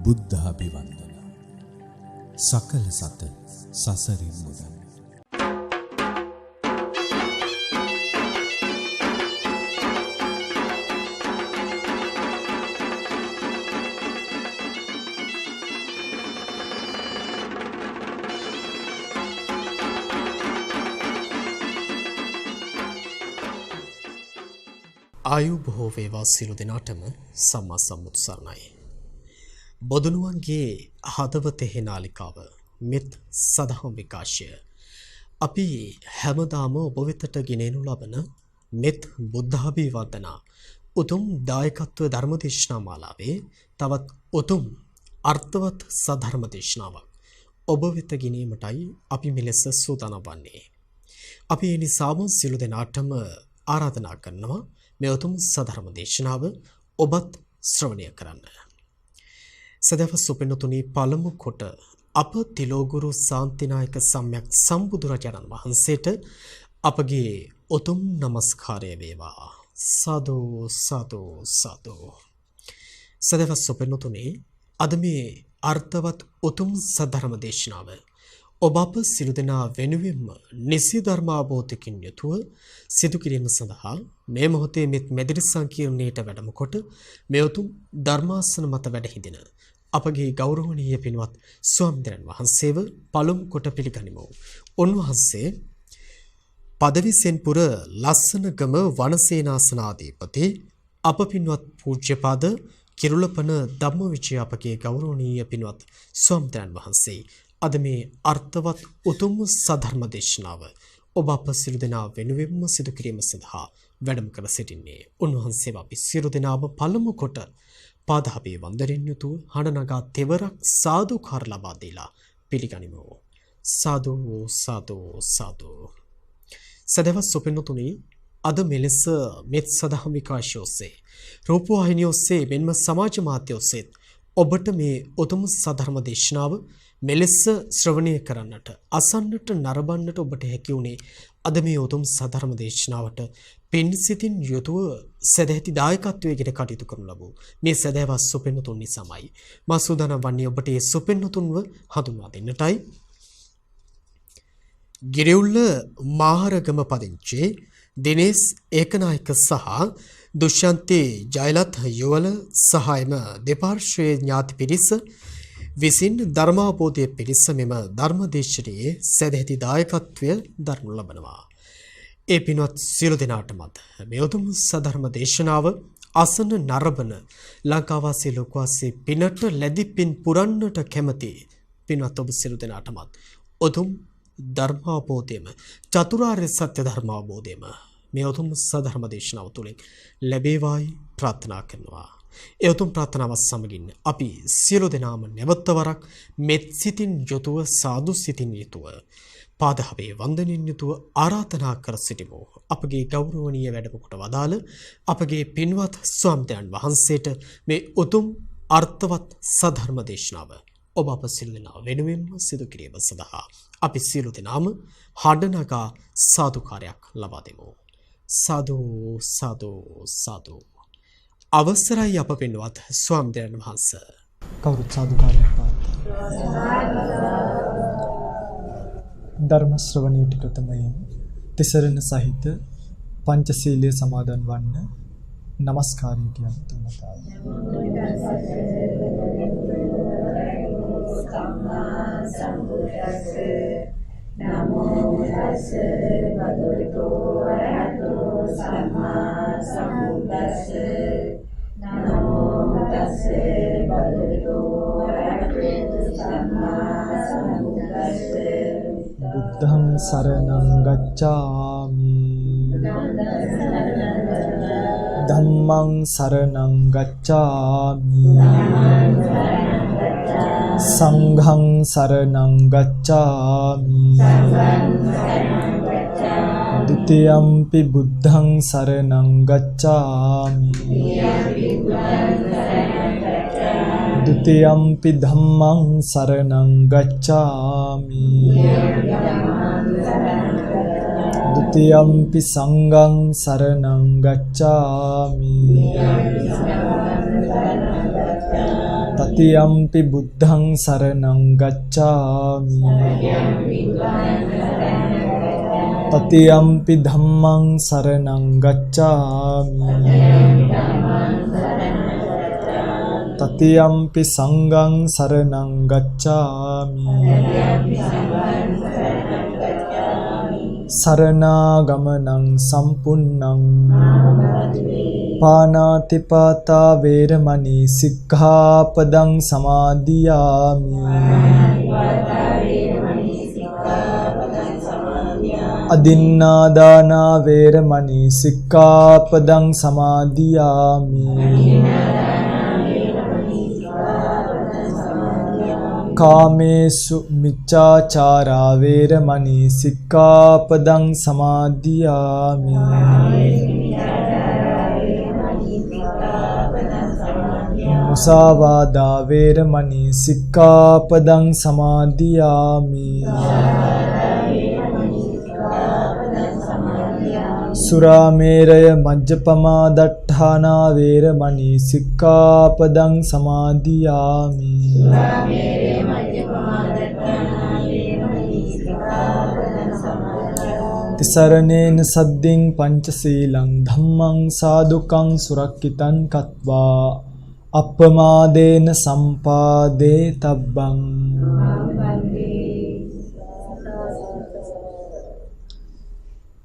බුද්ධාභිවන්දන සකල සත සසරින් මුදන්. ආයු බොහෝ වේවා සියලු දෙනාටම සම්මා සම්බුදු සරණයි. බොදුනුවන්ගේ හදවතෙහි නාලිකාව මෙත් සදහම් විකාශය. අපි හැමදාම ඔබ වෙතට ගෙනෙනු ලබන මෙත් බුද්ධාභිවන්දනා උතුම් දායකත්ව ධර්මදේශනා මාලාවේ තවත් උතුම් අර්ථවත් සධර්ම දේශනාවක් ඔබ වෙත ගෙනීමටයි අපි මෙලෙස සූදානම් වන්නේ. අපි ඒ නිසාම සියලු දෙනාටම ආරාධනා කරනවා මේ උතුම් සධර්ම දේශනාව ඔබත් ශ්‍රවණය කරන්න. සදහවත් සුපින්නතුනි, පළමු කොට අප තිලෝගුරු ශාන්තිනායක සම්්‍යක් සම්බුදුරජාණන් වහන්සේට අපගේ උතුම් නමස්කාරය වේවා. සාදු සාදු සාදු. සදහවත් සුපින්නතුනි, අද මේ අර්ථවත් උතුම් සධර්ම දේශනාව ඔබ අප සියලු දෙනා වෙනුවෙන්ම නිසි ධර්මාබෝධයකින් යුතුව සිදු කිරීම සඳහා මේ මොහොතේ මෙත් මෙදිරි සංකීර්ණයට වැඩම කොට මේ උතුම් ධර්මාසන මත වැඩ හිඳින අපගේ ගෞරවනීය පින්වත් ස්වාමීන් වහන්සේව පළමු කොට පිළිගනිමු. උන්වහන්සේ පදවිසෙන්පුර ලස්සනගම වනසේනාසනාධිපති අප පින්වත් පූජ්‍යපද කිරුළපන ධම්මවිචය අපගේ ගෞරවනීය පින්වත් ස්වාමීන් වහන්සේ අද මේ අර්ථවත් උතුම් සධර්ම දේශනාව ඔබ අප සියලු දෙනා වෙනුවෙන්ම සිදු කිරීම සඳහා වැඩම කර සිටින්නේ. උන්වහන්සේව අපි සියලු දෙනාම පළමු කොට පාදාභි වන්දනෙන් යුතුව හඬනගා තෙවරක් සාදුකාර ලබා දීලා පිළිගනිමු. සාදු සාදු සාදු. සදහවත් සුපින්නතුනි, අද මෙලෙස මෙත් සදහම් විකාශය ඔස්සේ රූපවාහිනිය ඔස්සේ මෙන්ම සමාජ මාධ්‍ය ඔස්සේ ඔබට මේ උතුම් සධර්ම දේශනාව මෙලෙස ශ්‍රවණය කරන්නට අසන්නට නරඹන්නට ඔබට හැකි වුණේ අද මේ උතුම් සධර්ම දේශනාවට පින් සිතින් යුතුව සදැහැති දායකත්වයකට කටයුතු කරනු ලබූ මේ සදහවත් සුපින්නතුන් නිසාමයි. මා සූදානම් වන්නේ ඔබට මේ සුපින්නතුන්ව හඳුන්වා දෙන්නටයි. ගිරිඋල්ල මාහරගම පදිංචි දිනේෂ් ඒකනායක සහ දුෂ්‍යන්ති ජයලත් යුවල සහායම දෙපාර්ශ්වයේ ඥාති පිරිස විසින් ධර්මාබෝධය පිණිස මෙම ධර්මදේශනයේ සදැහැති දායකත්වය දරනු ලබනවා. ඒ පින්වත් සියලු දෙනාටමත් මේ උතුම් සධර්ම දේශනාව අසන නරඹන ලංකාවාසී ලෝකවාසී පිනට ලැබි පින් පුරන්නට කැමති පින්වත් ඔබ සියලු දෙනාටමත් උතුම් ධර්මාබෝධයම චතුරාර්ය සත්‍ය ධර්මාබෝධයම මේ උතුම් සධර්ම දේශනාව තුළින් ලැබේවායි ප්‍රාර්ථනා කරනවා. ඒ උතුම් ප්‍රාර්ථනාවත් සමගින් අපි සියලු දෙනාම නැවත වරක් මෙත් සිතින් යුතුව සාදු සිතින් යුතුව පාදාභි වන්දනින් යුතුව ආරාධනා කර සිටිමු. අපගේ ගෞරවනීය වැඩම කොට වදාළ අපගේ පින්වත් ස්වාමීන් වහන්සේට මේ උතුම් අර්ථවත් සධර්ම දේශනාව ඔබ අප සියලු දෙනා වෙනුවෙන්ම සිදු කිරීම සඳහා අපි සියලු දෙනාම හඬනගා සාදුකාරයක් ලබා දෙමු. සාදු සාදු සාදු. අවසරයි අප පින්වත් ස්වාමීන් වහන්සේ. කවුරුත් සාදුකාරයක් පවත්වන්න. ධර්ම ශ්‍රවණයට ප්‍රථමයෙන් තිසරණ සහිත පංචශීලයේ සමාදන් වන්න নমස්කාරය කියන තුනතාව. නමෝ තස්ස භගවතු වරහතෝ සම්මා සම්බුද්දස්ස. නමෝ තස්ස භගවතු වරහතෝ සම්මා සම්බුද්දස්ස. බුද්ධං සරණං ගච්ඡාමි. ධම්මං සරණං ගච්ඡාමි. සංඝං සරණං ගච්ඡාමි. ဒ ුතියම්පි බුද්ධං සරණං ගච්ඡාමි. ဒ ුතියම්පි ධම්මං සරණං ගච්ඡාමි. ဒ ුතියම්පි සංඝං සරණං ගච්ඡාමි. Tutiyampi buddhang saranang gacchami. Tatiyampi dhammang saranang gacchami. Tatiyampi sanghang saranang gacchami. Saranaagamanang sampunnang Panatipata veramani sikkhapadang samadhiyami. Adinnādāna veramani sikkhapadang samadhiyami. Kāmesu miccācārā veramani sikkhapadang samadhiyami. Musāvādā veramani sikkhapadang samadhiyami. Surāmeraya majjapamā daṭṭhānā veramani sikkhapadang samadhiyami. Tisaranena sadding pañcasīlaṃ dhammaṃ sādhukaṃ surakkitaṃ katvā appamādena sampādē tabbaṃ.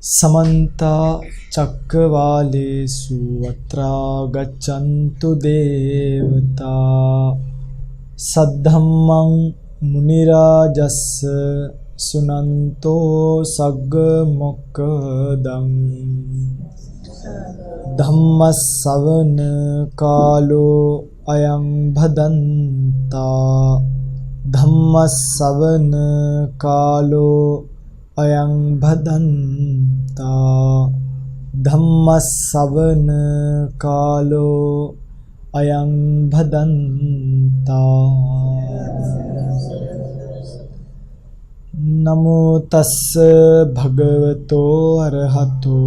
Samantā cakkavālesu atrā gaccantu devatā saddhammaṃ munirājassa sunanto sagga mokkadaṃ. Dhammasavana kālo ayaṃ bhadantā. Dhammasavana kālo ayaṃ bhadantā. Dhammasavana kālo ayaṃ bhadantā. Namo tassa bhagavato arahato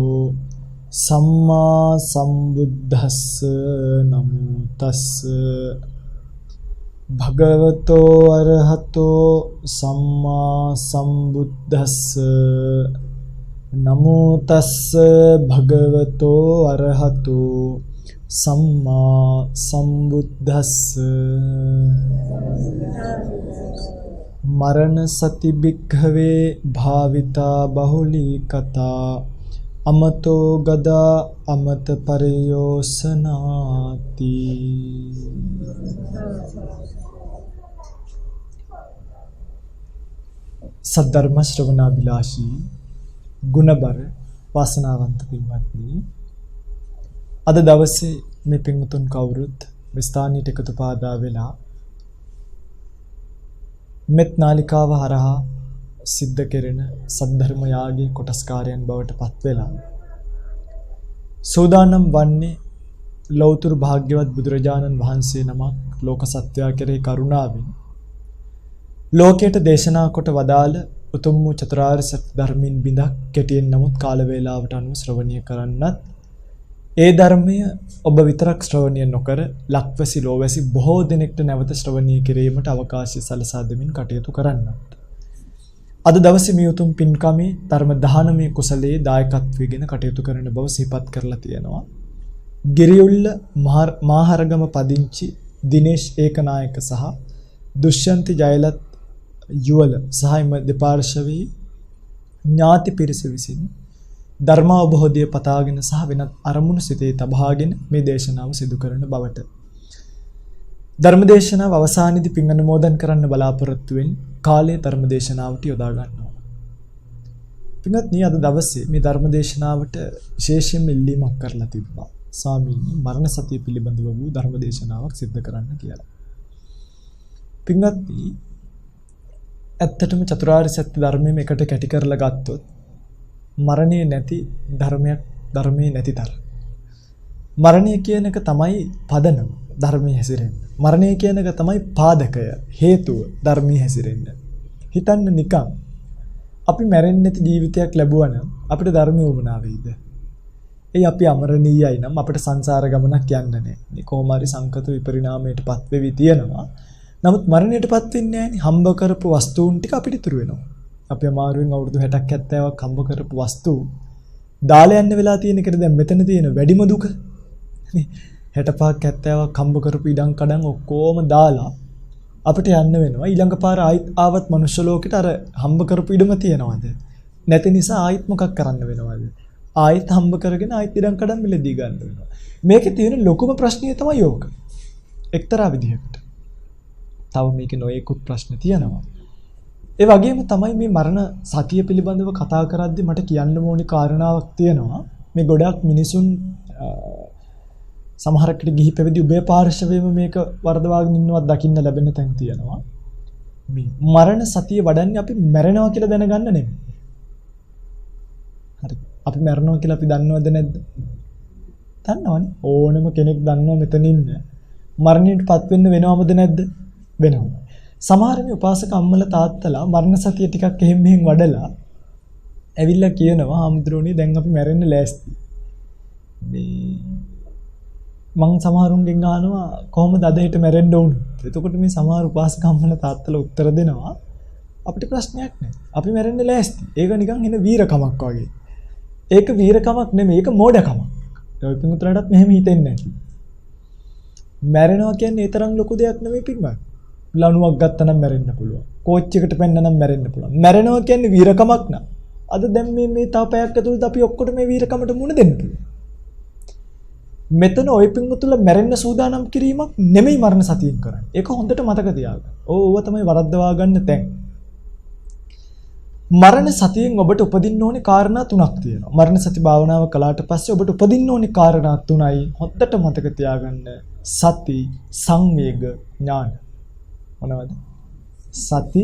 sammā sambuddhassa. Namo tassa bhagavato arahato sammā sambuddhassa. Namo tassa bhagavato arahato sammā sambuddhassa. Marana sati bhikkhave bhavita bahuli kata amato gada amata pariyosanati. සද්ධර්ම ශ්‍රවණාභිලාෂී ගුණබර වාසනාවන්ත පින්වත්නි, අද දවසේ මේ පින්වතුන් කවුරුත් මේ ස්ථානීයට එකතු පාදා වෙලා මෙත් නාලිකාව හරහා සිද්ධ කෙරෙන සද්ධර්ම යාගයේ කොටස්කාරයන් බවට පත් වෙලා සෝදානම් වන්නේ ලෞතුරු භාග්‍යවත් බුදුරජාණන් වහන්සේ නමක් ලෝක සත්‍යය කෙරෙහි කරුණාවෙන් ලෝකයට දේශනා කොට වදාළ උතුම් වූ චතුරාර්ය සත්‍ය ධර්මින් බිඳක් කෙටියෙන් නමුත් කාල වේලාවට අනුව ශ්‍රවණය කරන්නත්, ඒ ධර්මය ඔබ විතරක් ශ්‍රවණය නොකර ලක්වැසි ලෝවැසි බොහෝ දෙනෙක්ට නැවත ශ්‍රවණය කිරීමට අවකාශය සලසා දෙමින් කටයුතු කරන්නත්. අද දවසේ මේ උතුම් පින්කමේ ධර්ම දානමය කුසලයේ දායකත්වයෙන් කටයුතු කරන බව සිහිපත් කරලා තියෙනවා. ගිරියුල්ල මාහරගම පදිංචි දිනේෂ් ඒකනායක සහ දුෂ්යන්ති ජයලත් යුවල සහ එම දෙපාර්ශවයේ ඥාති පිරිස විසින් ධර්මාවබෝධය පතාගෙන සහ වෙනත් අරමුණු සිතේ තබාගෙන මේ දේශනාව සිදු කරන බවට ධර්මදේශනාව අවසානයේදී පින් අනුමෝදන් කරන්න බලාපොරොත්තු වෙන කාලයේ ධර්මදේශනාවට යොදා ගන්නවා. පින්වත්නි, අද දවසේ මේ ධර්මදේශනාවට විශේෂයෙන්ම ඉල්ලීමක් කරලා තිබ්බා. ස්වාමීනි, මරණ සතිය පිළිබඳව වූ ධර්මදේශනාවක් සිදු කරන්න කියලා. පින්වත්නි, ඇත්තටම චතුරාර්ය සත්‍ය ධර්මයෙන් එකට කැටි කරලා ගත්තොත් මරණය නැති ධර්මයේ නැතිතර. මරණය කියන එක තමයි පදනම ධර්මයේ හැසිරෙන්න. මරණය කියන එක තමයි පාදකය, හේතුව ධර්මයේ හැසිරෙන්න. හිතන්න නිකන් අපි මැරෙන්නේ නැති ජීවිතයක් ලැබුවා නම් අපිට ධර්මය වුණා වෙයිද? ඒ අපි අමරණීයයි නම් අපිට සංසාර ගමනක් යන්න නැහැ. මේ කොහොම හරි සංකත විපරිණාමයටපත් වෙවි තියෙනවා. නමුත් මරණයටපත් වෙන්නේ නැහැනේ. හම්බ කරපු වස්තුන් ටික අපිට ඉතුරු වෙනවා. අපි අමාරුවෙන් අවුරුදු 60ක් 70ක් හම්බ කරපු වස්තු දාලා යන්න වෙලා තියෙන එකට දැන් මෙතන තියෙන වැඩිම දුක. නේ 65ක් 70ක් හම්බ කරපු ඉඩම් කඩම් ඔක්කොම දාලා අපිට යන්න වෙනවා. ඊළඟ පාර ආවත් මනුෂ්‍ය ලෝකෙට අර හම්බ කරපු ඉඩම තියනවාද? නැති නිසා ආයිත් මොකක් කරන්න වෙනවද? ආයිත් හම්බ කරගෙන ආයිත් ඉඩම් කඩම් මිලදී ගන්න වෙනවා. මේකේ තියෙන ලොකුම ප්‍රශ්නය තමයි යෝග. එක්තරා විදිහකට. තව මේකේ නොයෙකුත් ප්‍රශ්න තියෙනවා. ඒ වගේම තමයි මේ මරණ සතිය පිළිබඳව කතා කරද්දි මට කියන්න ඕනි කාරණාවක් තියෙනවා. මේ ගොඩක් මිනිසුන් සමහරකට ගිහි පැවිදි උභය පාර්ශවයේම මේක වර්ධවාගෙන ඉන්නවත් දකින්න ලැබෙන තැන් තියෙනවා. මේ මරණ සතිය වඩන්නේ අපි මැරෙනවා කියලා දැනගන්න නෙමෙයි. හරි. අපි මැරෙනවා කියලා අපි දන්නවද නැද්ද? දන්නවනේ. ඕනම කෙනෙක් දන්නවා මෙතන ඉන්න. මරණයටපත් වෙන්න වෙනවමද නැද්ද? වෙනවා. සමහර මේ උපාසක අම්මලා තාත්තලා මරණ සතිය ටිකක් එහෙම මෙහෙම වඩලා ඇවිල්ලා කියනවා හම්දුරෝනේ දැන් අපි මැරෙන්න ලෑස්ති. මේ මං සමහරුන්ගෙන් අහනවා කොහොමද අද හෙට මැරෙන්න ඕන? එතකොට මේ සමහර උපාසක අම්මලා තාත්තලා උත්තර දෙනවා අපිට ප්‍රශ්නයක් නැහැ. අපි මැරෙන්න ලෑස්ති. ඒක නිකන් එන වීරකමක් වගේ. ඒක වීරකමක් නෙමෙයි ඒක මෝඩකමක්. ඔය පිටුතරටත් මෙහෙම හිතෙන්නේ නැහැ. මැරෙනවා කියන්නේ ඒ තරම් ලොකු දෙයක් නෙමෙයි පිටුමක්. ලණුවක් ගත්තා නම් මැරෙන්න පුළුවන්. කෝච් එකට පැන්න නම් මැරෙන්න පුළුවන්. මැරෙනවා කියන්නේ වීරකමක් නා. අද දැන් මේ තව පැයක් ඇතුළත අපි ඔක්කොට මේ වීරකමට මුණ දෙන්න පුළුවන්. මෙතන ඔය පිංගුතුල මැරෙන්න සූදානම් කිරීමක් නෙමෙයි මරණ සතියෙන් කරන්නේ. ඒක හොඳට මතක තියාගන්න. ඕව තමයි වරද්දවා ගන්න තැන්. මරණ සතියෙන් ඔබට උපදින්න ඕනේ කාරණා තුනක් තියෙනවා. මරණ සති භාවනාව කළාට පස්සේ ඔබට උපදින්න ඕනේ කාරණා තුනයි හොඳට මතක තියාගන්න. සති, සංවේග, ඥාන. මොනවද? සති,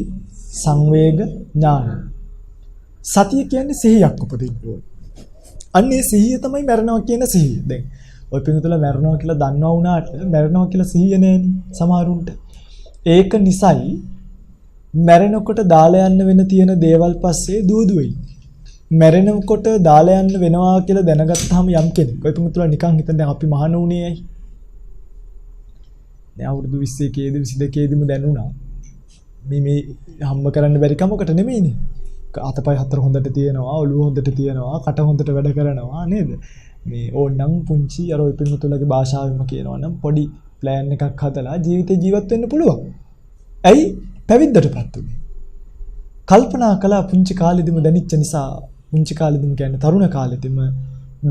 සංවේග, ඥාන. සතිය කියන්නේ සිහියක් උපදින්න ඕනේ. අන්නේ සිහිය තමයි මරණවා කියන සිහිය. දැන් ඔය පිටුතුල මරණවා කියලා දන්නවා වුණාට මරණවා කියලා සිහිය නැහෙනි සමහරුන්ට. ඒක නිසයි මැරෙනකොට දාලා යන්න වෙන තියෙන දේවල් පස්සේ දුවදුවයි. මැරෙනකොට දාලා යන්න වෙනවා කියලා දැනගත්තාම යම් කෙනෙක් ඔය පිටුතුල නිකන් හිතන දැන් අපි මහාන උනේ ඇයි? දැන් අවුරුදු 21 22 ම දැනුණා. මේ හම්බ කරන්න බැරි කමකට නෙමෙයිනේ. අතපය හතර හොඳට තියෙනවා, ඔළුව හොඳට තියෙනවා, කට හොඳට වැඩ කරනවා නේද? මේ ඕනනම් පුංචි අර ඔය පිටුතුලගේ භාෂාවෙම කියනවා නම් පොඩි ප්ලෑන් එකක් හදලා ජීවිතේ ජීවත් වෙන්න පුළුවන්. ඇයි? පැවිද්දටපත් උනේ. කල්පනා කළා පුංචි කාලෙදිම දැනිච්ච නිසා පුංචි කාලෙදිම කියන්නේ තරුණ කාලෙදිම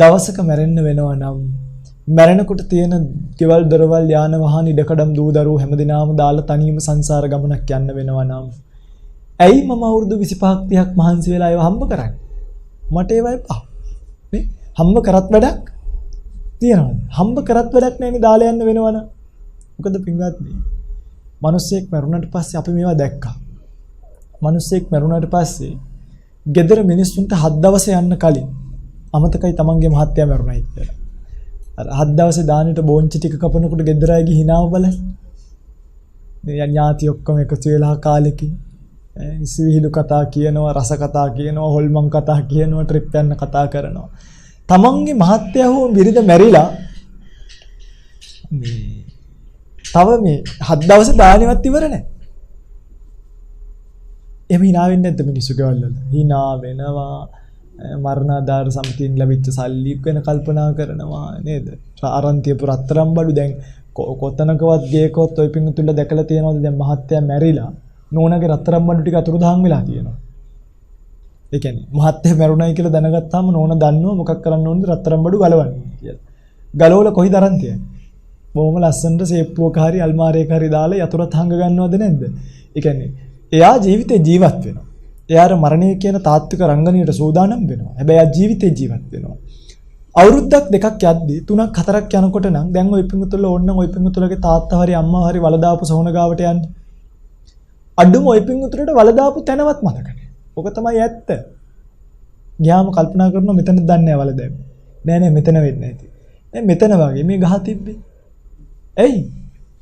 දවසක මැරෙන්න වෙනවා නම් මැරෙනකොට තියෙන කෙවල් දරවල් යාන වාහන ඉඩකඩම් දූ දරුවෝ හැමදිනාම දාලා තනියම සංසාර ගමනක් යන්න වෙනවා නම් ඇයි මම අවුරුදු 25ක් 30ක් මහන්සි වෙලා ඒව හම්බ කරන්නේ? මට ඒව එපා. නේ? හම්බ කරත් වැඩක් තියනවද? හම්බ කරත් වැඩක් නැහෙනි දාලා යන්න වෙනවනම්. මොකද පින්වත්නි? මිනිස්සෙක් මරුණාට පස්සේ අපි මේවා දැක්කා. මිනිස්සෙක් මරුණාට පස්සේ gedara මිනිස්සුන්ට 7 දවස් යන්න කලින් අමතකයි තමන්ගේ මහත්තයා මරුණයි කියලා. අර 7 දවසේ දානෙට බෝංචි ටික කපනකොට gedara අයගේ hinaව බලන්න. මේ ඥාති ඔක්කොම එකතු වෙලා කාලෙකින් සිවිහිලු කතා කියනවා, රස කතා කියනවා, හොල්මන් කතා කියනවා, ට්‍රිප් යන්න කතා කරනවා. තමන්ගේ මහත්තයා හෝ බිරිඳ මැරිලා මේ තව මේ 7 දවසේ දානෙවත් ඉවර නැහැ. එහෙම hina වෙන්නේ නැද්ද මිනිස්සු ගෙවල් වල? hina වෙනවා. මරණාධාර සමිතියෙන් ලැබිච්ච සල්ලි ගැන කල්පනා කරනවා නේද? ආරන්තියපු රත්තරන් බඩු දැන් කොතනකවත් ගේකොත් ඔය පිංගුතුල්ල දැකලා තියෙනවද දැන් මහත්තයා මැරිලා නෝනාගේ රත්තරන් බඩු ටික අතුරුදහන් වෙලා තියෙනවා. ඒ කියන්නේ මහත්තයා මැරුණයි කියලා දැනගත්තාම නෝනා දන්නවා මොකක් කරන්න ඕනද රත්තරන් බඩු ගලවන්න කියලා. ගලවලා කොයිද අරන් තියන්නේ? බොහොම ලස්සනට සේප්පුවක හරි අල්මාරියක හරි දාලා යතුරත් හංග ගන්නවද නැද්ද? ඒ කියන්නේ එයා ජීවිතේ ජීවත් වෙනවා. එයාට මරණය කියන තාත්වික රංගනයට සූදානම් වෙනවා. හැබැයි එයා ජීවිතේ ජීවත් වෙනවා. අවුරුද්දක් දෙකක් යද්දී 3ක් 4ක් යනකොට නම් දැන් ওই පිංගුතුල ඕන්නම් ওই පිංගුතුලගේ තාත්තා හරි අම්මා හරි වලදාපු සොහන ගාවට යන්නේ. අඩුම ওই පිංගුතුලට වලදාපු තැනවත් මතක නැහැ. ඔක තමයි ඇත්ත. ගියාම කල්පනා කරනවා මෙතන දන්නේ නැහැ වලදාපු. නෑ මෙතන වෙන්නේ නැති. දැන් මෙතන වගේ මේ ගහ තිබ්බේ. ඇයි?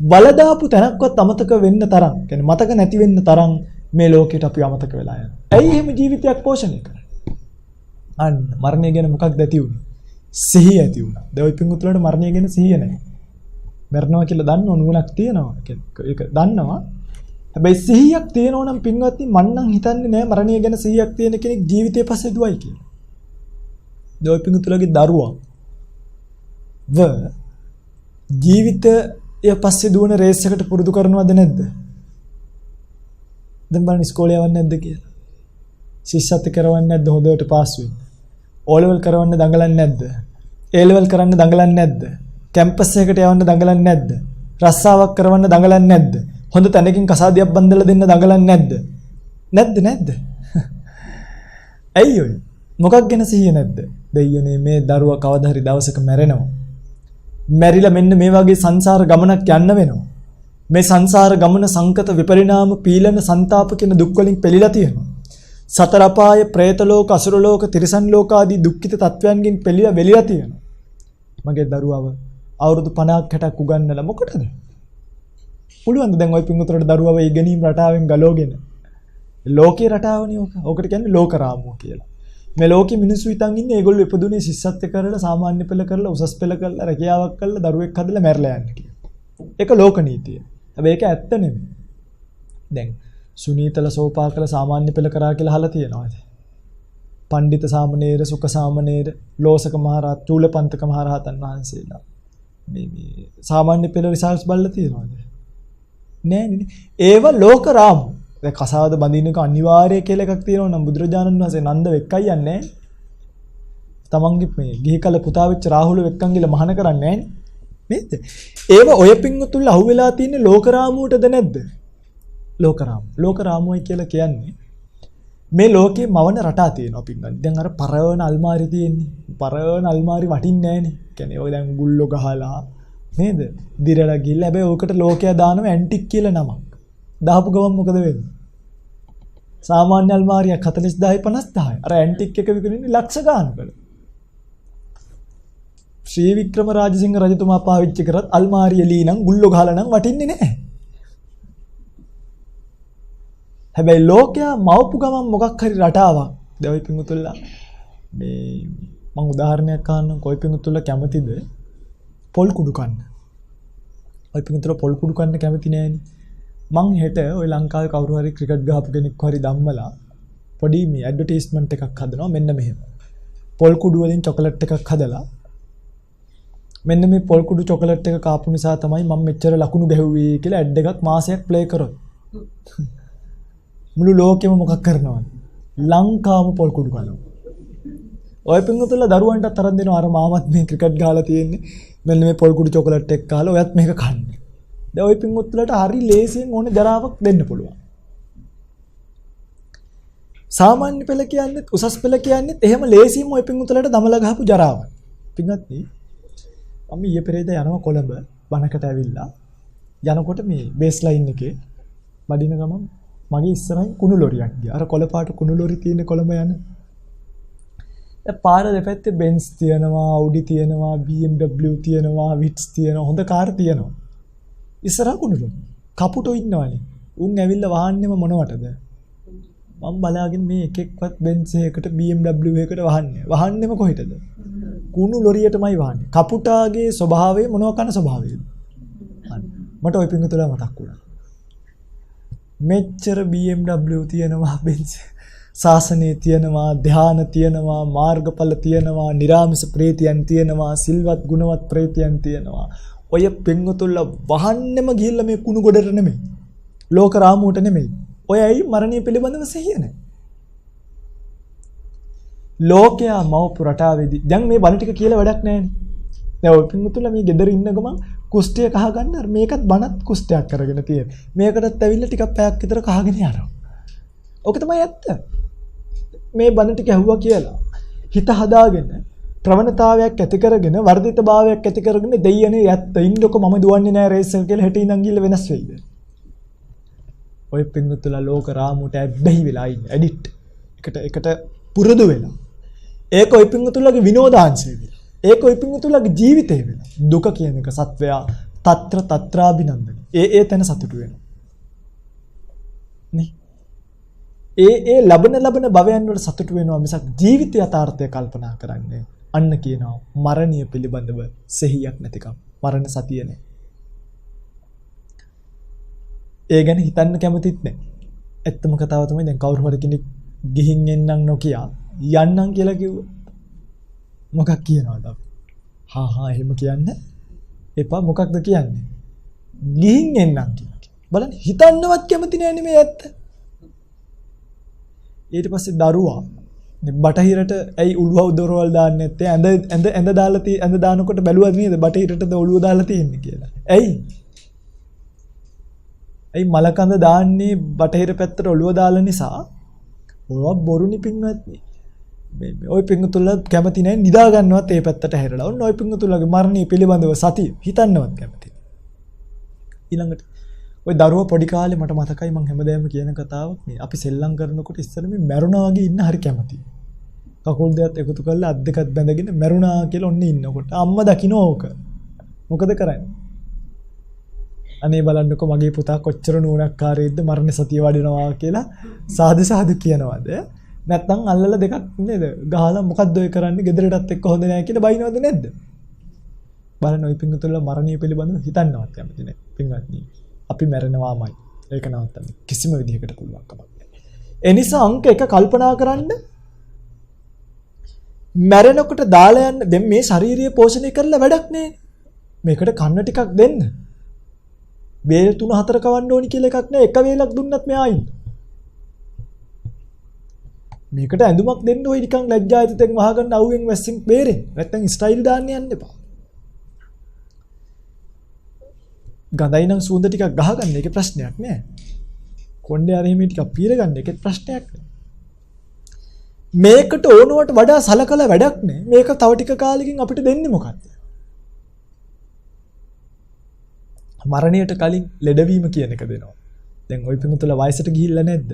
වලදාපු තැනක්වත් අමතක වෙන්න තරම්, කියන්නේ මතක නැති වෙන්න තරම් මේ ලෝකෙට අපි අමතක වෙලා යනවා. ඇයි එහෙම ජීවිතයක් පෝෂණය කරන්නේ? අන්න මරණය ගැන මොකක්ද ඇති උනේ? සිහිය ඇති වුණා. දැන් ওই පිංගුතුලට මරණය ගැන සිහිය නැහැ. මරනවා කියලා දන්න නුවණක් තියෙනවා. ඒක දන්නවා. හැබැයි සිහියක් තියෙනවා නම් පින්වත්නි මන් නම් හිතන්නේ නැහැ මරණය ගැන සිහියක් තියෙන කෙනෙක් ජීවිතේ පස්සේ දුවයි කියලා. දැන් ওই පිංගුතුලගේ දරුවා ජීවිතය පස්සේ දුවන රේස් එකට පුරුදු කරනවද නැද්ද? දැන් බලන්න ඉස්කෝලේ යවන්නේ නැද්ද කියලා. ශිෂ්‍යත්ව කරවන්නේ නැද්ද හොඳට පාස් වෙන්න? O level කරවන්න දඟලන්නේ නැද්ද? A level කරන්න දඟලන්නේ නැද්ද? කැම්පස් එකකට යවන්න දඟලන්නේ නැද්ද? රස්සාවක් කරවන්න දඟලන්නේ නැද්ද? හොඳ තැනකින් කසාදියක් බඳලා දෙන්න දඟලන්නේ නැද්ද? නැද්ද? ඇයි ඔය? මොකක් ගැන සිහිය නැද්ද? දෙයියනේ මේ දරුවා කවදා හරි දවසක මැරෙනවා. මැරිලා මෙන්න මේ වගේ සංසාර ගමනක් යන්න වෙනවා. මේ සංසාර ගමන සංකත විපරිණාම පීලන ਸੰతాප කියන දුක් වලින් පෙළීලා තියෙනවා. සතර අපාය, പ്രേත ලෝක, අසුර ලෝක, තිරිසන් ලෝක ආදී දුක්ඛිත තත්වයන්ගෙන් පෙළීලා වෙලිලා තියෙනවා. මගේ දරුවව අවුරුදු 50ක් 60ක් උගන්නලා මොකටද? පුළුවන්ද දැන් ওই පිංගුතරට දරුවව ඉගෙනීම් රටාවෙන් ගලවගෙන? ලෝකේ රටාවනේ ඕක. ඕකට කියන්නේ ලෝක රාමුව කියලා. මේ ලෝකෙ මිනිස්සු හිතන් ඉන්නේ ඒගොල්ලෝ ඉපදුනේ ශිෂ්‍යත්ව කරලා සාමාන්‍ය පෙළ කරලා උසස් පෙළ කරලා රැකියාවක් කරලා දරුවෙක් හදලා මැරලා යන්න කියලා. ඒක ලෝක නීතිය. හැබැයි ඒක ඇත්ත නෙමෙයි. දැන් සුනීතල සෝපාකල සාමාන්‍ය පෙළ කරා කියලා අහලා තියෙනවාද? පණ්ඩිත සාමණේර, සුඛ සාමණේර, ලෝසක මහරහත්, චූලපන්තක මහරහතන් වහන්සේලා මේ සාමාන්‍ය පෙළ රිසල්ට්ස් බලලා තියෙනවද? නෑනේ. ඒව ලෝක රාමු. දැන් කසාවද බඳින්නක අනිවාර්ය කියලා එකක් තියෙනවා නම් බුදුරජාණන් වහන්සේ නන්ද වෙක්කයි යන්නේ නැහැ. තමන්ගේ මේ ගිහි කල පුතා වෙච්ච රාහුල වෙක්කන් ගිල මහාන කරන්නේ නැහැ නේද? ඒව ඔය පිංගුතුල් අහුවෙලා තියෙන්නේ ලෝකරාමුවටද නැද්ද? ලෝකරාමුවයි කියලා කියන්නේ මේ ලෝකේ මවන රටා තියෙනවා පිංගන්. දැන් අර පරවන අල්මාරි තියෙන්නේ. පරවන අල්මාරි වටින්නේ නැහනේ. කියන්නේ ඔය දැන් ගුල්ලෝ ගහලා නේද? දිරලා ගිහලා හැබැයි ඕකට ලෝකයා දානව ඇන්ටික් කියලා නමක්. දාපු ගමන් මොකද වෙන්නේ? සාමාන්‍ය අල්මාරියක් 40000යි 50000යි. අර ඇන්ටික් එක විකුණන්නේ ලක්ෂ ගානකට. ශ්‍රී වික්‍රම රාජසිංහ රජතුමා පාවිච්චි කරත් අල්මාරිය ලී නම් ගුල්ලෝ ගහලා නම් වටින්නේ නැහැ. හැබැයි ලෝකයා මවපු ගමන් මොකක් හරි රටාවක්. දැන් ඔය පිංගුතුල්ලා මේ මම උදාහරණයක් ගන්නම්. කොයි පිංගුතුල්ලා කැමතිද පොල් කුඩු කන්න? ඔය පිංගුතුල්ලා පොල් කුඩු කන්න කැමති නෑනේ. මං හෙට ඔය ලංකාවේ කවුරු හරි ක්‍රිකට් ගහපු කෙනෙක් හරි ධම්මලා පොඩි මේ ඇඩ්වර්ටයිස්මන්ට් එකක් හදනවා මෙන්න මෙහෙම. පොල් කුඩු වලින් චොකලට් එකක් හදලා මෙන්න මේ පොල් කුඩු චොකලට් එක කාපු නිසා තමයි මම මෙච්චර ලකුණු ගැහුවේ කියලා ඇඩ් එකක් මාසයක් ප්ලේ කරොත් මුළු ලෝකෙම මොකක් කරනවද? ලංකාවම පොල් කුඩු කනවා. ඔය පිංගුතුල්ලා දරුවන්ටත් තරම් දෙනවා අර මාමත් මේ ක්‍රිකට් ගහලා තියෙන්නේ මෙන්න මේ පොල් කුඩු චොකලට් එක කාලා ඔයත් මේක කන්නේ. දැන් ওই පිංගුත්තුලට හරි ලේසියෙන් ඕනේ ජරාවක් දෙන්න පුළුවන්. සාමාන්‍ය පෙළ කියන්නේ උසස් පෙළ කියන්නේ එහෙම ලේසියෙන් ওই පිංගුත්තුලට දමලා ගහපු ජරාවක්. පිංගුත්නි මම ඊයේ පෙරේද යනවා කොළඹ වනකට ඇවිල්ලා යනකොට මේ බේස් ලයින් එකේ මඩින ගමන් මගේ ඉස්සරහින් කුණු ලොරියක් ගියා. අර කොළ පාට කුණු ලොරි තියෙන කොළඹ යන. දැන් පාර දෙපැත්තේ බෙන්ස් තියෙනවා, Audi තියෙනවා, BMW තියෙනවා, Vitz තියෙනවා, හොඳ කාර් තියෙනවා. ඉස්සරහ කුණුලු කපුටෝ ඉන්නවනේ. උන් ඇවිල්ලා වහන්නෙම මොනවටද? මම බලාගෙන මේ එකෙක්වත් බෙන්ස් එකකට BMW එකකට වහන්නෙම කොහෙටද? කුණු ලොරියටමයි වහන්නේ. කපුටාගේ ස්වභාවය මොනවා කන ස්වභාවයද? මට ওই පිංගුතුලා මතක් වුණා. මෙච්චර BMW තියෙනවා, බෙන්ස් ශාසනයේ තියෙනවා, ධ්‍යාන තියෙනවා, මාර්ගඵල තියෙනවා, නිරාමිස ප්‍රේතියන් තියෙනවා, සිල්වත් ගුණවත් ප්‍රේතියන් තියෙනවා. ඔය පිංගුතුල්ලා වහන්නෙම ගිහිල්ලා මේ කුණු ගොඩට නෙමෙයි. ලෝක රාමුවට නෙමෙයි. ඔය ඇයි මරණය පිළිබඳව සිහිය නැහැ. ලෝකයා මවපු රටාවේදී දැන් මේ බණ ටික කියලා වැඩක් නැහැනේ. දැන් ඔය පිංගුතුල්ලා මේ ගෙදර ඉන්න ගමන් කුස්ටිය කහ ගන්න අර මේකත් බණත් කුස්ටියක් කරගෙන තියෙන. මේකටත් ඇවිල්ලා ටිකක් පැයක් විතර කහගෙන යනවා. ඕක තමයි ඇත්ත. මේ බණ ටික ඇහුවා කියලා හිත හදාගෙන ප්‍රවණතාවයක් ඇති කරගෙන වර්ධිතභාවයක් ඇති කරගෙන දෙයියනේ යත්ත ඉන්නකො මම දුවන්නේ නැහැ රේස් එක කියලා හෙට ඉඳන් ගිහලා වෙනස් වෙයිද? ඔය පිංගුතුලා ලෝක රාමුවට ඇබ්බැහි වෙලා ඉන්නේ ඇඩික්ට්. එකට පුරුදු වෙලා. ඒක ඔය පිංගුතුලාගේ විනෝදාංශය වෙලා. ඒක ඔය පිංගුතුලාගේ ජීවිතය වෙලා. දුක කියන එක සත්වයා తත්‍ර తත්‍රාබිනන්දන. ඒ තැන සතුටු වෙනවා. නේ? ඒ ලබන භවයන් වල සතුටු වෙනවා මිසක් ජීවිත යථාර්ථය කල්පනා කරන්නේ අන්න කියනවා මරණය පිළිබඳව සිහියක් නැතිකම. මරණ සතිය නැහැ. ඒ ගැන හිතන්න කැමතිත් නැහැ. ඇත්තම කතාව තමයි දැන් කවුරු හරි කෙනෙක් ගිහින් එන්නම් නොකිය යන්නම් කියලා කිව්වොත් මොකක් කියනවද අපි? හා එහෙම කියන්නේ එපා. මොකක්ද කියන්නේ? ගිහින් එන්නම් කියලා. බලන්න හිතන්නවත් කැමති නෑනේ මේ ඇත්ත. ඊට පස්සේ දරුවා බටහිරට ඇයි උළුව දොරවල් දාන්නේ නැත්තේ? ඇඳ දාලා ඇඳ දානකොට බැලුවද නේද බටහිරටද ඔළුව දාලා තියෙන්නේ කියලා. ඇයි මලකඳ දාන්නේ බටහිර පැත්තට ඔළුව දාලා නිසා? ඔය බොරුනි පින්වත්නි. ඔය පින්තුල කැමති නැහැ නිදා ගන්නවත් ඒ පැත්තට හැරලා. ඔන්න ඔය පින්තුලගේ මරණය පිළිබඳව සතිය හිතන්නවත් කැමති නැහැ. ඊළඟට ඔය දරුවා පොඩි කාලේ මට මතකයි මම හැමදාම කියන කතාවක් මේ අපි සෙල්ලම් කරනකොට ඉස්සර මේ මැරුණා වගේ ඉන්න හරි කැමතියි. කකුල් දෙකත් එකතු කරලා අත් දෙකත් බැඳගෙන මැරුණා කියලා ඔන්න ඉන්නකොට අම්මා දකින්න ඕක. මොකද කරන්නේ? අනේ බලන්නකො මගේ පුතා කොච්චර නුවණක්කාරයෙක්ද මරණ සතිය වඩනවා කියලා සාදු කියනවාද? නැත්නම් අල්ලලා දෙකක් නේද? ගහලා මොකද්ද ඔය කරන්නේ? ගෙදරටත් එක්ක හොඳ නැහැ කියලා බයිනවද නැද්ද? බලන්න ඔය පින්තුල මරණය පිළිබඳව හිතන්නවත් කැමති නැහැ. පින්වත්නි අපි මැරෙනවාමයි. ඒක නවත්තන්න කිසිම විදිහකට පුළුවන් කමක් නැහැ. ඒ නිසා අංක 1 කල්පනා කරන්න මැරෙනකොට දාලා යන්න දැන් මේ ශාරීරිය පෝෂණය කරලා වැඩක් නැහැ. මේකට කන්න ටිකක් දෙන්න. වේල් 3-4 කවන්න ඕනි කියලා එකක් නැහැ. එක වේලක් දුන්නත් මෙයා ඉන්න. මේකට ඇඳුමක් දෙන්න ඔය නිකන් ලැජ්ජායතෙන් වහගන්න අවුවෙන් වැස්සෙන් බේරෙන්න. නැත්තම් ස්ටයිල් දාන්න යන්න එපා. ගඳයි නම් සුවඳ ටිකක් ගහගන්න එකේ ප්‍රශ්නයක් නෑ. කොණ්ඩේ අරීමේ ටිකක් පීර ගන්න එකේ ප්‍රශ්නයක් නෑ. මේකට ඕනවට වඩා සලකලා වැඩක් නෑ. මේක තව ටික කාලෙකින් අපිට දෙන්නේ මොකද්ද? මරණයට කලින් ලෙඩවීම කියන එක දෙනවා. දැන් ওই පිමුතුල වයසට ගිහිල්ලා නැද්ද?